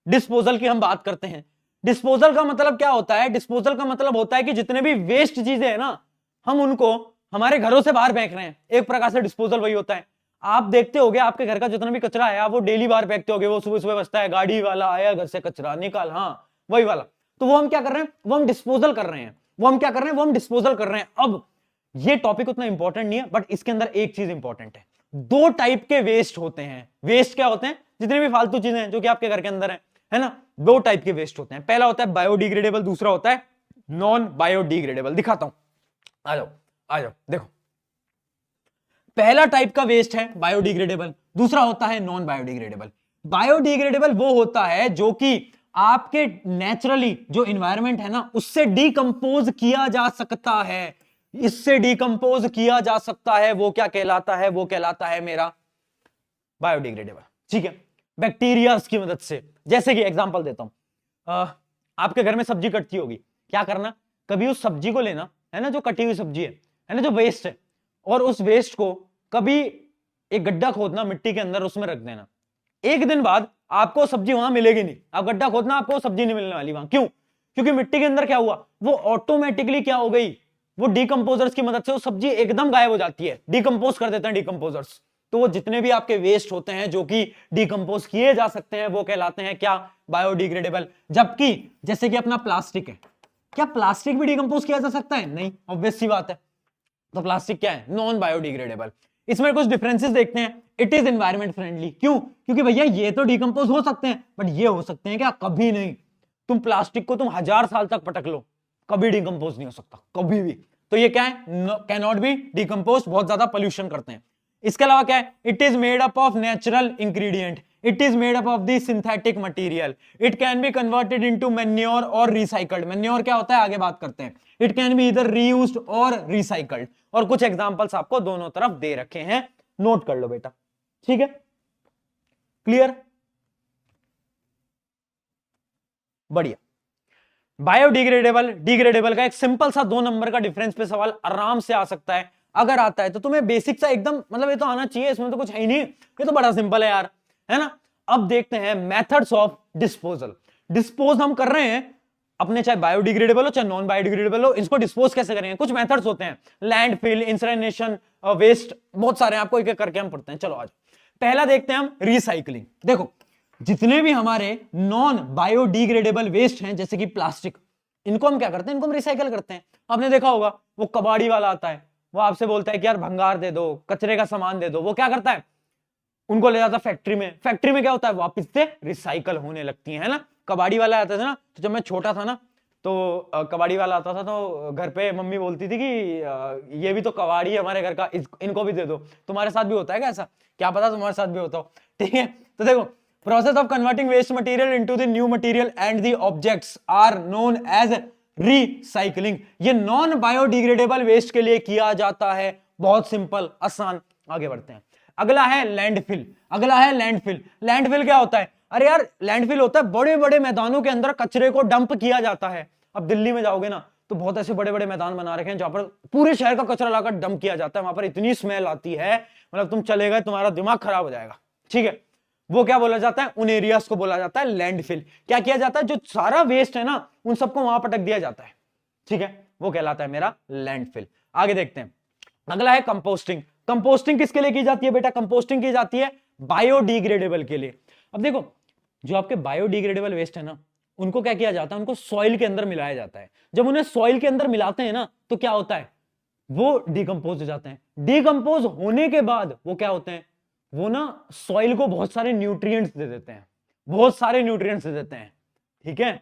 डिस्पोजल की हम बात करते हैं। डिस्पोजल का मतलब क्या होता है? डिस्पोजल का मतलब होता है कि जितने भी वेस्ट चीजें हैं ना, हम उनको हमारे घरों से बाहर फेंक रहे हैं। एक प्रकार से डिस्पोजल वही होता है। आप देखते होगे आपके घर का जितना भी कचरा है, आप वो डेली बाहर फेंकते होगे। वो सुबह सुबह बचता है, गाड़ी वाला आया, घर से कचरा निकाल, हाँ वही वाला। तो वो हम क्या कर रहे हैं? वो हम डिस्पोजल कर रहे हैं। वो हम क्या कर रहे हैं? वो हम डिस्पोजल कर रहे हैं। अब ये टॉपिक उतना इंपॉर्टेंट नहीं है, बट इसके अंदर एक चीज इंपॉर्टेंट है। दो टाइप के वेस्ट होते हैं। वेस्ट क्या होते हैं? जितने भी फालतू चीजें हैं जो कि आपके घर के अंदर है ना, दो टाइप के वेस्ट होते हैं। पहला होता है बायोडिग्रेडेबल, दूसरा होता है नॉन बायोडिग्रेडेबल। दिखाता हूं, आ जाओ आ जाओ। देखो, पहला टाइप का वेस्ट है बायोडिग्रेडेबल, दूसरा होता है नॉन बायोडिग्रेडेबल। बायोडिग्रेडेबल वो होता है जो कि आपके नेचुरली जो इन्वायरमेंट है ना, उससे डिकंपोज किया जा सकता है, इससे डिकंपोज किया जा सकता है। वो क्या कहलाता है? वो कहलाता है मेरा बायोडिग्रेडेबल। ठीक है, बैक्टीरिया की मदद से। जैसे कि एग्जांपल देता हूं, आपके घर में सब्जी कटती होगी, क्या करना? कभी उस सब्जी को लेना, है ना, जो कटी हुई सब्जी है ना, जो वेस्ट है, और उस वेस्ट को कभी एक गड्ढा खोदना मिट्टी के अंदर, उसमें रख देना। एक दिन बाद आपको सब्जी वहां मिलेगी नहीं। आप गड्ढा खोदना, आपको सब्जी नहीं मिलने वाली वहां। क्यों? क्योंकि मिट्टी के अंदर क्या हुआ? वो ऑटोमेटिकली क्या हो गई? वो डिकंपोजर्स की मदद से वो सब्जी एकदम गायब हो जाती है, डिकंपोज कर देते हैं डिकंपोजर्स। तो वो जितने भी आपके वेस्ट होते हैं जो कि डिकंपोज किए जा सकते हैं, वो कहलाते हैं क्या? बायोडिग्रेडेबल। जबकि जैसे कि अपना प्लास्टिक है, क्या प्लास्टिक भी डिकंपोज किया जा सकता है? नहीं, ऑब्वियस सी बात है। तो प्लास्टिक क्या है? Non biodegradable. इसमें कुछ डिफरेंसेस देखते हैं। It is environment friendly. क्यों? क्योंकि भैया ये तो डिकंपोज हो सकते हैं, बट ये हो सकते हैं क्या? कभी नहीं। तुम प्लास्टिक को तुम 1000 साल तक पटक लो, कभी डिकंपोज नहीं हो सकता, कभी भी। तो ये क्या है? कैन नॉट बी डिकंपोज, बहुत ज्यादा पोल्यूशन करते हैं। इसके अलावा क्या है? It is made up of natural ingredient, it is made up of the synthetic material, it can be converted into manure और रिसाइकल्ड। मैन्योर क्या होता है? आगे बात करते हैं। इट कैन बी इधर रीयूज्ड और रिसाइकल्ड। और कुछ एग्जांपल्स आपको दोनों तरफ दे रखे हैं, नोट कर लो बेटा। ठीक है, क्लियर? बढ़िया। बायोडिग्रेडेबल, डिग्रेडेबल का एक सिंपल सा 2 नंबर का डिफरेंस पे सवाल आराम से आ सकता है। अगर आता है तो तुम्हें बेसिक सा एकदम, मतलब ये तो आना चाहिए, इसमें तो कुछ है ही नहीं, ये तो बड़ा सिंपल है यार, है ना। अब देखते हैं मेथड्स ऑफ डिस्पोजल। डिस्पोज हम कर रहे हैं अपने, चाहे बायोडिग्रेडेबल हो चाहे नॉन बायोडिग्रेडेबल हो, इसको डिस्पोज कैसे करेंगे? कुछ मेथड्स होते हैं, लैंडफिल, इंसिनरेशन, वेस्ट, बहुत सारे आपको एक एक करके हम पढ़ते हैं। चलो आज पहला देखते हैं हम, रिसाइकलिंग। देखो, जितने भी हमारे नॉन बायोडिग्रेडेबल वेस्ट हैं, जैसे कि प्लास्टिक, इनको हम क्या करते हैं? इनको हम रिसाइकल करते हैं। आपने देखा होगा वो कबाड़ी वाला आता है, वो आपसे बोलता है कि यार भंगार दे दो, कचरे का सामान दे दो। वो क्या करता है? उनको ले जाता फैक्ट्री में, फैक्ट्री में क्या होता है, वापस से रिसाइकल होने लगती है ना। कबाड़ी वाला आता था ना, तो जब मैं छोटा था ना, तो कबाड़ी वाला आता था तो घर पे मम्मी बोलती थी कि ये भी तो कबाड़ी है हमारे घर का, इनको भी दे दो। तुम्हारे साथ भी होता है क्या ऐसा? क्या पता तुम्हारे साथ भी होता हो, ठीक है। तो देखो, process of converting waste material into the new material and the objects are known as recycling. ये नॉन बायोडिग्रेडेबल वेस्ट के लिए किया जाता है। बहुत सिंपल, आसान। आगे बढ़ते हैं। अगला है लैंडफिल। अगला है लैंडफिल। लैंडफिल क्या होता है? अरे यार, लैंडफिल होता है बड़े बड़े मैदानों के अंदर कचरे को डंप किया जाता है। अब दिल्ली में जाओगे ना, तो बहुत ऐसे बड़े बड़े मैदान बना रखे हैं जहां पर पूरे शहर का कचरा लाकर डंप किया जाता है। वहां पर इतनी स्मेल आती है, मतलब तुम चले गए, तुम्हारा दिमाग खराब हो जाएगा, ठीक है। वो क्या बोला जाता है? उन एरियाज को बोला जाता है लैंडफिल। क्या किया जाता है? जो सारा वेस्ट है ना, उन सबको वहां पटक दिया जाता है, ठीक है। वो कहलाता है मेरा लैंडफिल। आगे देखते हैं। अगला है कंपोस्टिंग। कंपोस्टिंग किसके लिए की जाती है बेटा? कंपोस्टिंग की जाती है बायोडिग्रेडेबल के लिए। अब देखो, जो आपके बायोडिग्रेडेबल वेस्ट है ना, उनको क्या किया जाता है? उनको सॉइल के अंदर मिलाया जाता है। जब उन्हें सॉइल के अंदर मिलाते हैं ना, तो क्या होता है? वो डिकम्पोज हो जाते हैं। डिकम्पोज होने के बाद वो क्या होते हैं? वो ना सॉइल को बहुत सारे न्यूट्रिएंट्स दे देते हैं, बहुत सारे न्यूट्रिएंट्स दे देते हैं, ठीक है।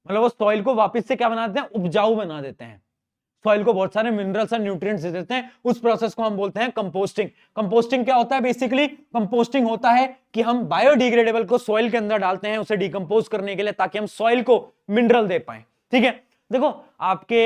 मतलब वो सॉइल को वापस से क्या बना देते हैं? उपजाऊ बना देते हैं। सॉइल को बहुत सारे मिनरल्स और न्यूट्रिएंट्स दे देते हैं। उस प्रोसेस को हम बोलते हैं कंपोस्टिंग। कंपोस्टिंग क्या होता है? बेसिकली कंपोस्टिंग होता है कि हम बायोडिग्रेडेबल को सॉइल के अंदर डालते हैं उसे डिकम्पोज करने के लिए, ताकि हम सॉइल को मिनरल दे पाए, ठीक है। देखो, आपके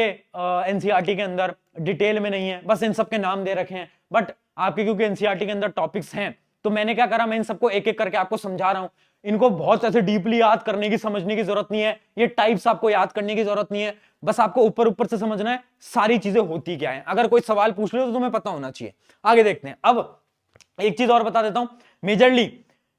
एनसीईआरटी के अंदर डिटेल में नहीं है, बस इन सबके नाम दे रखे हैं, बट आपके क्योंकि एनसीईआरटी के अंदर टॉपिक्स हैं, तो मैंने क्या करा, मैं इन सबको एक एक करके आपको समझा रहा हूं। इनको बहुत ऐसे डीपली याद करने की, समझने की जरूरत नहीं है। ये टाइप्स आपको याद करने की जरूरत नहीं है, बस आपको ऊपर ऊपर से समझना है सारी चीजें होती क्या है। अगर कोई सवाल पूछ ले तो तुम्हें पता होना चाहिए। आगे देखते हैं। अब एक चीज और बता देता हूं, मेजरली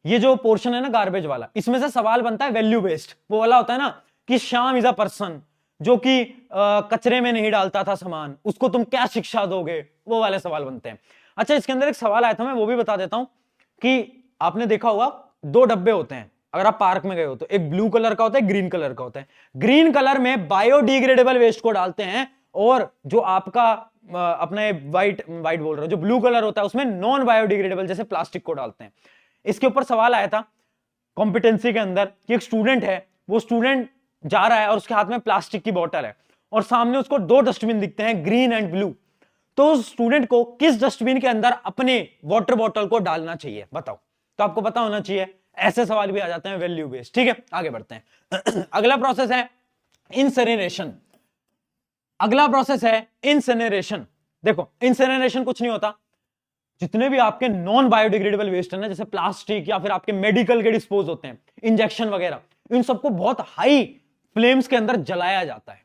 ये जो पोर्शन है ना गार्बेज वाला, इसमें से सवाल बनता है वैल्यू बेस्ड। वो वाला होता है ना कि श्याम इज अ पर्सन जो कि कचरे में नहीं डालता था सामान, उसको तुम क्या शिक्षा दोगे, वो वाले सवाल बनते हैं। अच्छा, इसके अंदर एक सवाल आया था, मैं वो भी बता देता हूं कि आपने देखा होगा दो डब्बे होते हैं, अगर आप पार्क में गए हो तो, एक ब्लू कलर का होता है, ग्रीन कलर का होता है। ग्रीन कलर में बायोडिग्रेडेबल वेस्ट को डालते हैं, और जो आपका अपना व्हाइट बोल रहा हूं, जो ब्लू कलर होता है उसमें नॉन बायोडिग्रेडेबल जैसे प्लास्टिक को डालते हैं। इसके ऊपर सवाल आया था कॉम्पिटेंसी के अंदर कि एक स्टूडेंट है, वो स्टूडेंट जा रहा है और उसके हाथ में प्लास्टिक की बोतल है, और सामने उसको दो डस्टबिन दिखते हैं, ग्रीन एंड ब्लू। तो स्टूडेंट को किस डस्टबिन के अंदर अपने वाटर बॉटल को डालना चाहिए, बताओ। तो आपको पता होना चाहिए। ऐसे सवाल भी आ जाते हैं वैल्यू बेस्ड, ठीक है। आगे बढ़ते हैं। अगला प्रोसेस है इंसिनरेशन। अगला प्रोसेस है इंसिनरेशन। देखो, इंसिनरेशन कुछ नहीं होता, जितने भी आपके नॉन बायोडिग्रेडेबल वेस्ट है ना, जैसे प्लास्टिक या फिर आपके मेडिकल के डिस्पोज होते हैं, इंजेक्शन वगैरह, इन सबको बहुत हाई फ्लेम्स के अंदर जलाया जाता है।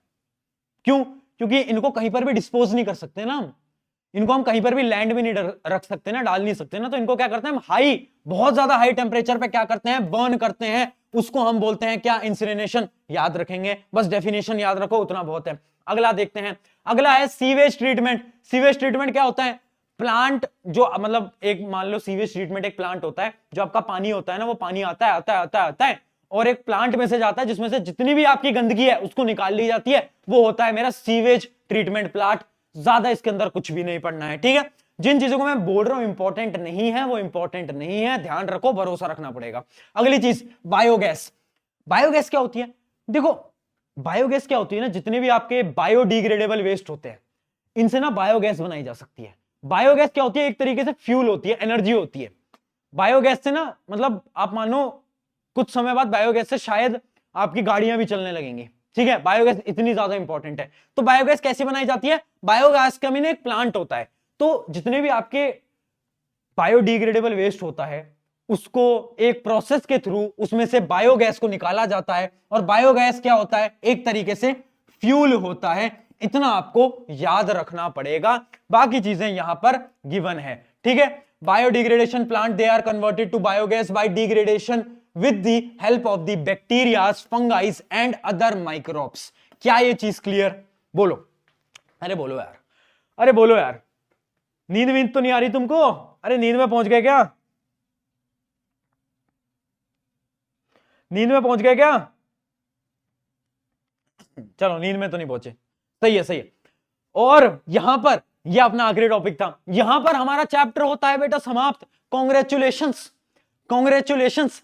क्यों? क्योंकि इनको कहीं पर भी डिस्पोज नहीं कर सकते ना हम, इनको हम कहीं पर भी लैंड में नहीं रख सकते ना, डाल नहीं सकते ना। तो इनको क्या करते हैं हम, हाई, बहुत ज्यादा हाई टेम्परेचर पे क्या करते हैं, बर्न करते हैं। उसको हम बोलते हैं क्या? इंसिनरेशन। याद रखेंगे, बस डेफिनेशन याद रखो, उतना बहुत है। अगला देखते हैं। अगला है सीवेज ट्रीटमेंट। सीवेज ट्रीटमेंट क्या होता है? प्लांट जो, मतलब एक मान लो सीवेज ट्रीटमेंट एक प्लांट होता है, जो आपका पानी होता है ना, वो पानी आता है आता है आता है आता है, और एक प्लांट में से जाता है जिसमें से जितनी भी आपकी गंदगी है उसको निकाल ली जाती है, वो होता है मेरा सीवेज ट्रीटमेंट प्लांट। ज्यादा इसके अंदर कुछ भी नहीं पढ़ना है, ठीक है। जिन चीजों को मैं बोल रहा हूं इंपॉर्टेंट नहीं है, वो इंपॉर्टेंट नहीं है, ध्यान रखो, भरोसा रखना पड़ेगा। अगली चीज, बायोगैस। बायोगैस क्या होती है? देखो, बायोगैस क्या होती है ना, जितने भी आपके बायोडिग्रेडेबल वेस्ट होते हैं, इनसे ना बायोगैस बनाई जा सकती है। बायोगैस क्या होती है? एक तरीके से फ्यूल होती है, एनर्जी होती है। बायोगैस से ना, मतलब आप मानो कुछ समय बाद बायोगैस से शायद आपकी गाड़ियां भी चलने लगेंगी, ठीक है। बायोगैस इतनी ज्यादा इंपॉर्टेंट है। तो बायोगैस कैसे बनाई जाती है? बायोगैस का मीन एक प्लांट होता है, तो जितने भी आपके बायोडिग्रेडेबल वेस्ट होता है, उसको एक प्रोसेस के थ्रू उसमें से बायोगैस को निकाला जाता है, और बायोगैस क्या होता है? एक तरीके से फ्यूल होता है। इतना आपको याद रखना पड़ेगा, बाकी चीजें यहां पर गिवन है, ठीक है। Biodegradation plant, they are converted to biogas by degradation with the help of the bacteria, fungi and other microbes। क्या ये चीज क्लियर? बोलो, अरे बोलो यार, अरे बोलो यार। नींद वींद तो नहीं आ रही तुमको? अरे नींद में पहुंच गए क्या? नींद में पहुंच गए क्या? चलो, नींद में तो नहीं पहुंचे, सही है, सही है। और यहां पर यह अपना आखिरी टॉपिक था, यहां पर हमारा चैप्टर होता है बेटा समाप्त। Congratulations, congratulations.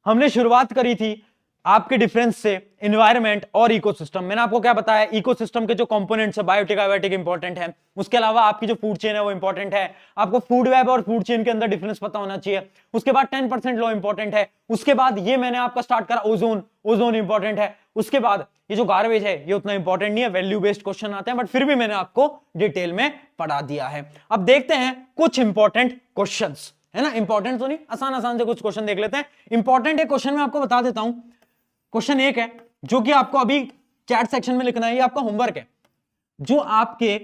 हमने शुरुआत करी थी आपके डिफरेंस से एनवायरनमेंट और इकोसिस्टम। मैंने आपको क्या बताया, इकोसिस्टम के जो कंपोनेंट्स है बायोटिक बायोटिक इंपॉर्टेंट है, उसके अलावा आपकी जो फूड चेन है वो इंपॉर्टेंट है। आपको फूड वेब और फूड चेन के अंदर डिफरेंस पता होना चाहिए। उसके बाद 10% लॉ इंपॉर्टेंट है। उसके बाद ये मैंने आपका स्टार्ट करा ओजोन, ओजोन इंपॉर्टेंट है। उसके बाद ये जो गार्बेज है ये उतना इंपॉर्टेंट नहीं है, वैल्यू बेस्ड क्वेश्चन आते हैं, बट फिर भी मैंने आपको डिटेल में पढ़ा दिया है। अब देखते हैं कुछ इंपॉर्टेंट क्वेश्चंस, है ना। इंपॉर्टेंट तो नहीं, आसान आसान से कुछ क्वेश्चन देख लेते हैं। इंपॉर्टेंट एक क्वेश्चन में आपको बता देता हूं। क्वेश्चन एक है जो कि आपको अभी चैट सेक्शन में लिखना है, ये आपका होमवर्क है। जो आपके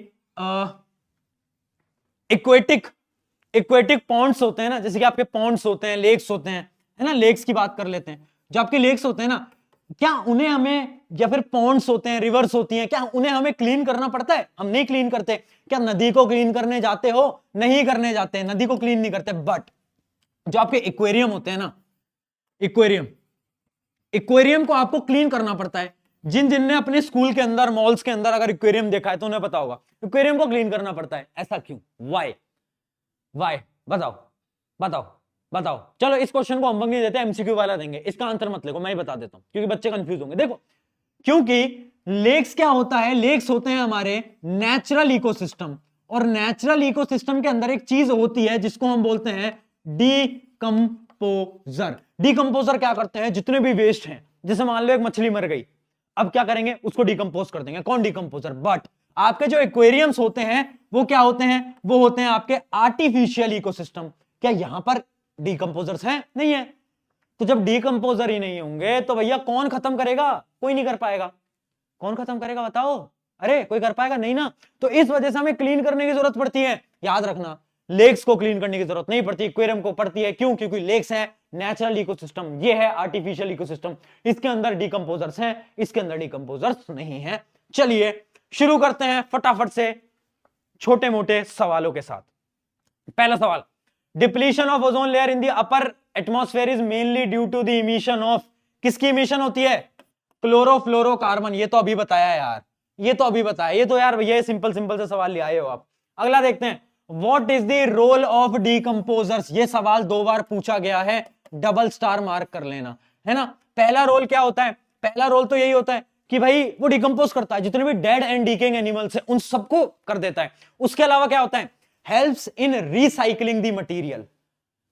इक्वेटिक पॉन्ड्स होते हैं ना, जैसे कि आपके पॉन्ड्स होते हैं, लेक्स होते हैं, है ना। लेक्स की बात कर लेते हैं। जो आपके लेक्स होते हैं ना, क्या उन्हें हमें, या फिर पॉन्ड्स होते हैं, रिवर्स होती हैं, क्या उन्हें हमें क्लीन करना पड़ता है? हम नहीं क्लीन करते। क्या नदी को क्लीन करने जाते हो? नहीं करने जाते, नदी को क्लीन नहीं करते। बट जो आपके एक्वेरियम होते हैं ना, एक्वेरियम को आपको क्लीन करना पड़ता है। जिनने अपने स्कूल के अंदर, मॉल्स के अंदर अगर एक्वेरियम देखा है तो उन्हें पता होगा एक्वेरियम को क्लीन करना पड़ता है। ऐसा क्यों? वाई बताओ बताओ बताओ। चलो इस क्वेश्चन को हम नहीं देते, एमसीक्यू वाला देंगे। इसका आंसर मत लिखो, मैं ही बता देता हूं क्योंकि बच्चे कंफ्यूज होंगे। देखो, क्योंकि लेक्स क्या होता है, लेक्स होते हैं हमारे नेचुरल इकोसिस्टम, और नेचुरल इकोसिस्टम के अंदर एक चीज होती है जिसको हम बोलते हैं डीकंपोजर। डीकंपोजर क्या करते हैं, जितने भी वेस्ट हैं, जैसे मान लो एक मछली मर गई, अब क्या करेंगे, उसको डिकंपोज कर देंगे। कौन? डिकंपोजर। बट आपके जो एक्वेरियम्स होते हैं वो क्या होते हैं, वो होते हैं आपके आर्टिफिशियल इकोसिस्टम। क्या यहां पर डिकंपोजर्स हैं? नहीं है। तो जब डिकंपोजर ही नहीं होंगे तो भैया कौन खत्म करेगा? कोई नहीं कर पाएगा। कौन खत्म करेगा बताओ? अरे कोई कर पाएगा नहीं ना। तो इस वजह से हमें क्लीन करने की जरूरत पड़ती है। याद रखना, लेक्स को क्लीन करने की जरूरत नहीं पड़ती, एक्वेरियम को पड़ती है। क्यों? क्योंकि लेक्स है नेचुरल इकोसिस्टम, ये है आर्टिफिशियल इकोसिस्टम। इसके अंदर डिकंपोजर्स हैं, इसके अंदर डिकंपोजर्स नहीं है। चलिए शुरू करते हैं फटाफट से छोटे मोटे सवालों के साथ। पहला सवाल, depletion of ozone layer in the upper atmosphere is mainly due to the emission of, किसकी इमिशन होती है? क्लोरोफ्लोरोकार्बन। ये तो अभी बताया यार, ये तो अभी बताया, ये तो यार भैया सिंपल सिंपल से सवाल ले आए हो आप। अगला देखते हैं, what is the role of decomposers. ये सवाल 2 बार पूछा गया है, डबल स्टार मार्क कर लेना, है ना। पहला रोल क्या होता है? पहला रोल तो यही होता है कि भाई वो डिकंपोज करता है, जितने भी डेड एंड डीकेइंग एनिमल्स है उन सबको कर देता है। उसके अलावा क्या होता है? Helps in recycling the material.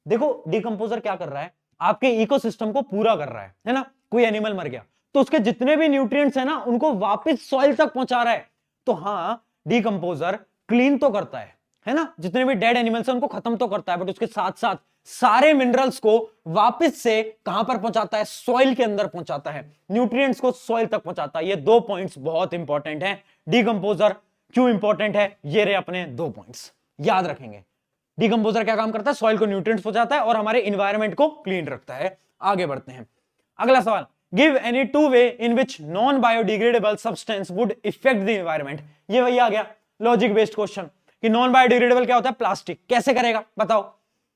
देखो डिकंपोजर क्या कर रहा है, आपके इकोसिस्टम को पूरा कर रहा है ना। कोई एनिमल मर गया तो उसके जितने भी न्यूट्रिएंट्स है ना उनको वापस सॉइल तक पहुंचा रहा है। तो हाँ, डिकंपोजर क्लीन तो करता है ना, जितने भी डेड एनिमल्स हैं उनको खत्म तो करता है, बट उसके साथ साथ सारे मिनरल्स को वापस से कहां पर पहुंचाता है? सॉइल के अंदर पहुंचाता है, न्यूट्रिएंट्स को सॉइल तक पहुंचाता है। ये 2 पॉइंट्स बहुत इंपॉर्टेंट हैं। डिकंपोजर क्यों इंपॉर्टेंट है, ये रहे अपने 2 पॉइंट्स, याद रखेंगे। डिकंपोजर क्या काम करता है? सॉइल को न्यूट्रिएंट्स पहुंचाता है और हमारे एनवायरनमेंट को क्लीन रखता है। आगे बढ़ते हैं, अगला सवाल, give any 2 way in which non biodegradable substance would effect the environment. ये वही आ गया लॉजिक बेस्ड क्वेश्चन कि नॉन बायोडिग्रेडेबल क्या होता है? प्लास्टिक। कैसे करेगा बताओ?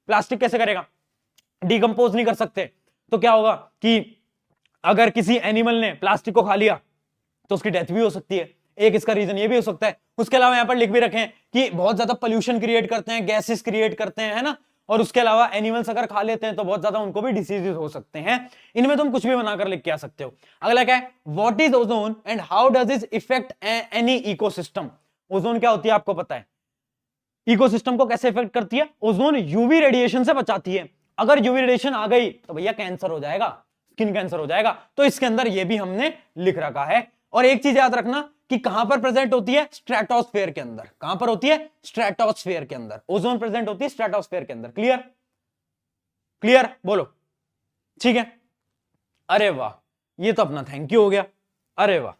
प्लास्टिक कैसे करेगा? डिकंपोज नहीं कर सकते तो क्या होगा कि अगर किसी एनिमल ने प्लास्टिक को खा लिया तो उसकी डेथ भी हो सकती है। एक इसका रीजन ये भी हो सकता है। उसके अलावा यहां पर लिख भी रखें कि बहुत ज्यादा पोल्यूशन क्रिएट करते हैं, गैसेस क्रिएट करते हैं, है ना। और उसके अलावा एनिमल्स अगर खा लेते हैं तो बहुत ज्यादा उनको भी डिसीजेस हो सकते हैं। इनमें तुम कुछ भी बनाकर लिख के आ सकते हो। अगला क्या है? What is ozone and how does it effect any ecosystem. Ozone क्या होती है आपको पता है? इकोसिस्टम को कैसे इफेक्ट करती है? ओजोन यूवी रेडिएशन से बचाती है। अगर यूवी रेडिएशन आ गई तो भैया कैंसर हो जाएगा, स्किन कैंसर हो जाएगा। तो इसके अंदर ये भी हमने लिख रखा है। और एक चीज याद रखना कि कहां पर प्रेजेंट होती है? स्ट्रेटोस्फेयर के अंदर। कहां पर होती है? स्ट्रेटोस्फेयर के अंदर। ओजोन प्रेजेंट होती है स्ट्रेटोस्फेयर के अंदर। क्लियर? क्लियर बोलो, ठीक है। अरे वाह, ये तो अपना थैंक यू हो गया। अरे वाह,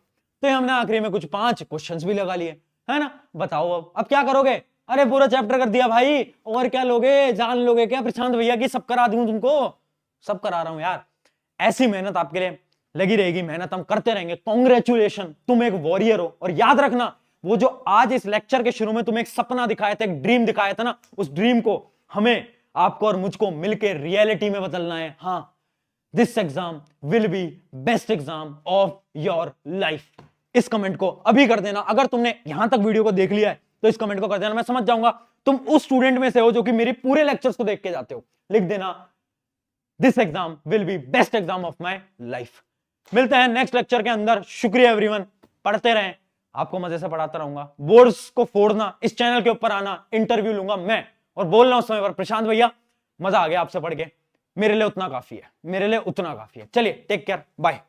तो हमने आखिरी में कुछ 5 क्वेश्चंस भी लगा लिए, है ना। बताओ अब क्या करोगे? अरे पूरा चैप्टर कर दिया भाई, और क्या लोगे? जान लोगे क्या प्रशांत भैया की सब करा दूं तुमको? सब करा रहा हूं यार। ऐसी मेहनत आपके लिए लगी रहेगी, मेहनत हम करते रहेंगे। कॉन्ग्रेचुलेशन, तुम एक वॉरियर हो। और याद रखना, वो जो आज इस लेक्चर के शुरू में तुम्हें एक सपना दिखाया था, एक ड्रीम दिखाया था ना, उस ड्रीम को हमें, आपको और मुझको मिलकर रियलिटी में बदलना है। हाँ, this exam will be best exam of your life. इस कमेंट को अभी कर देना। अगर तुमने यहां तक वीडियो को देख लिया है तो इस कमेंट को कर देना, मैं समझ जाऊंगा तुम उस स्टूडेंट में से हो जो कि मेरी पूरे लेक्चर्स को देख के जाते हो। लिख देना, this exam will be best exam of my life. मिलते हैं नेक्स्ट लेक्चर के अंदर। शुक्रिया एवरीवन, पढ़ते रहें, आपको मजे से पढ़ाता रहूंगा। बोर्ड्स को फोड़ना, इस चैनल के ऊपर आना, इंटरव्यू लूंगा मैं और बोल रहा हूं समय पर, प्रशांत भैया मजा आ गया आपसे पढ़ के, मेरे लिए उतना काफी है, मेरे लिए उतना काफी है। चलिए टेक केयर, बाय।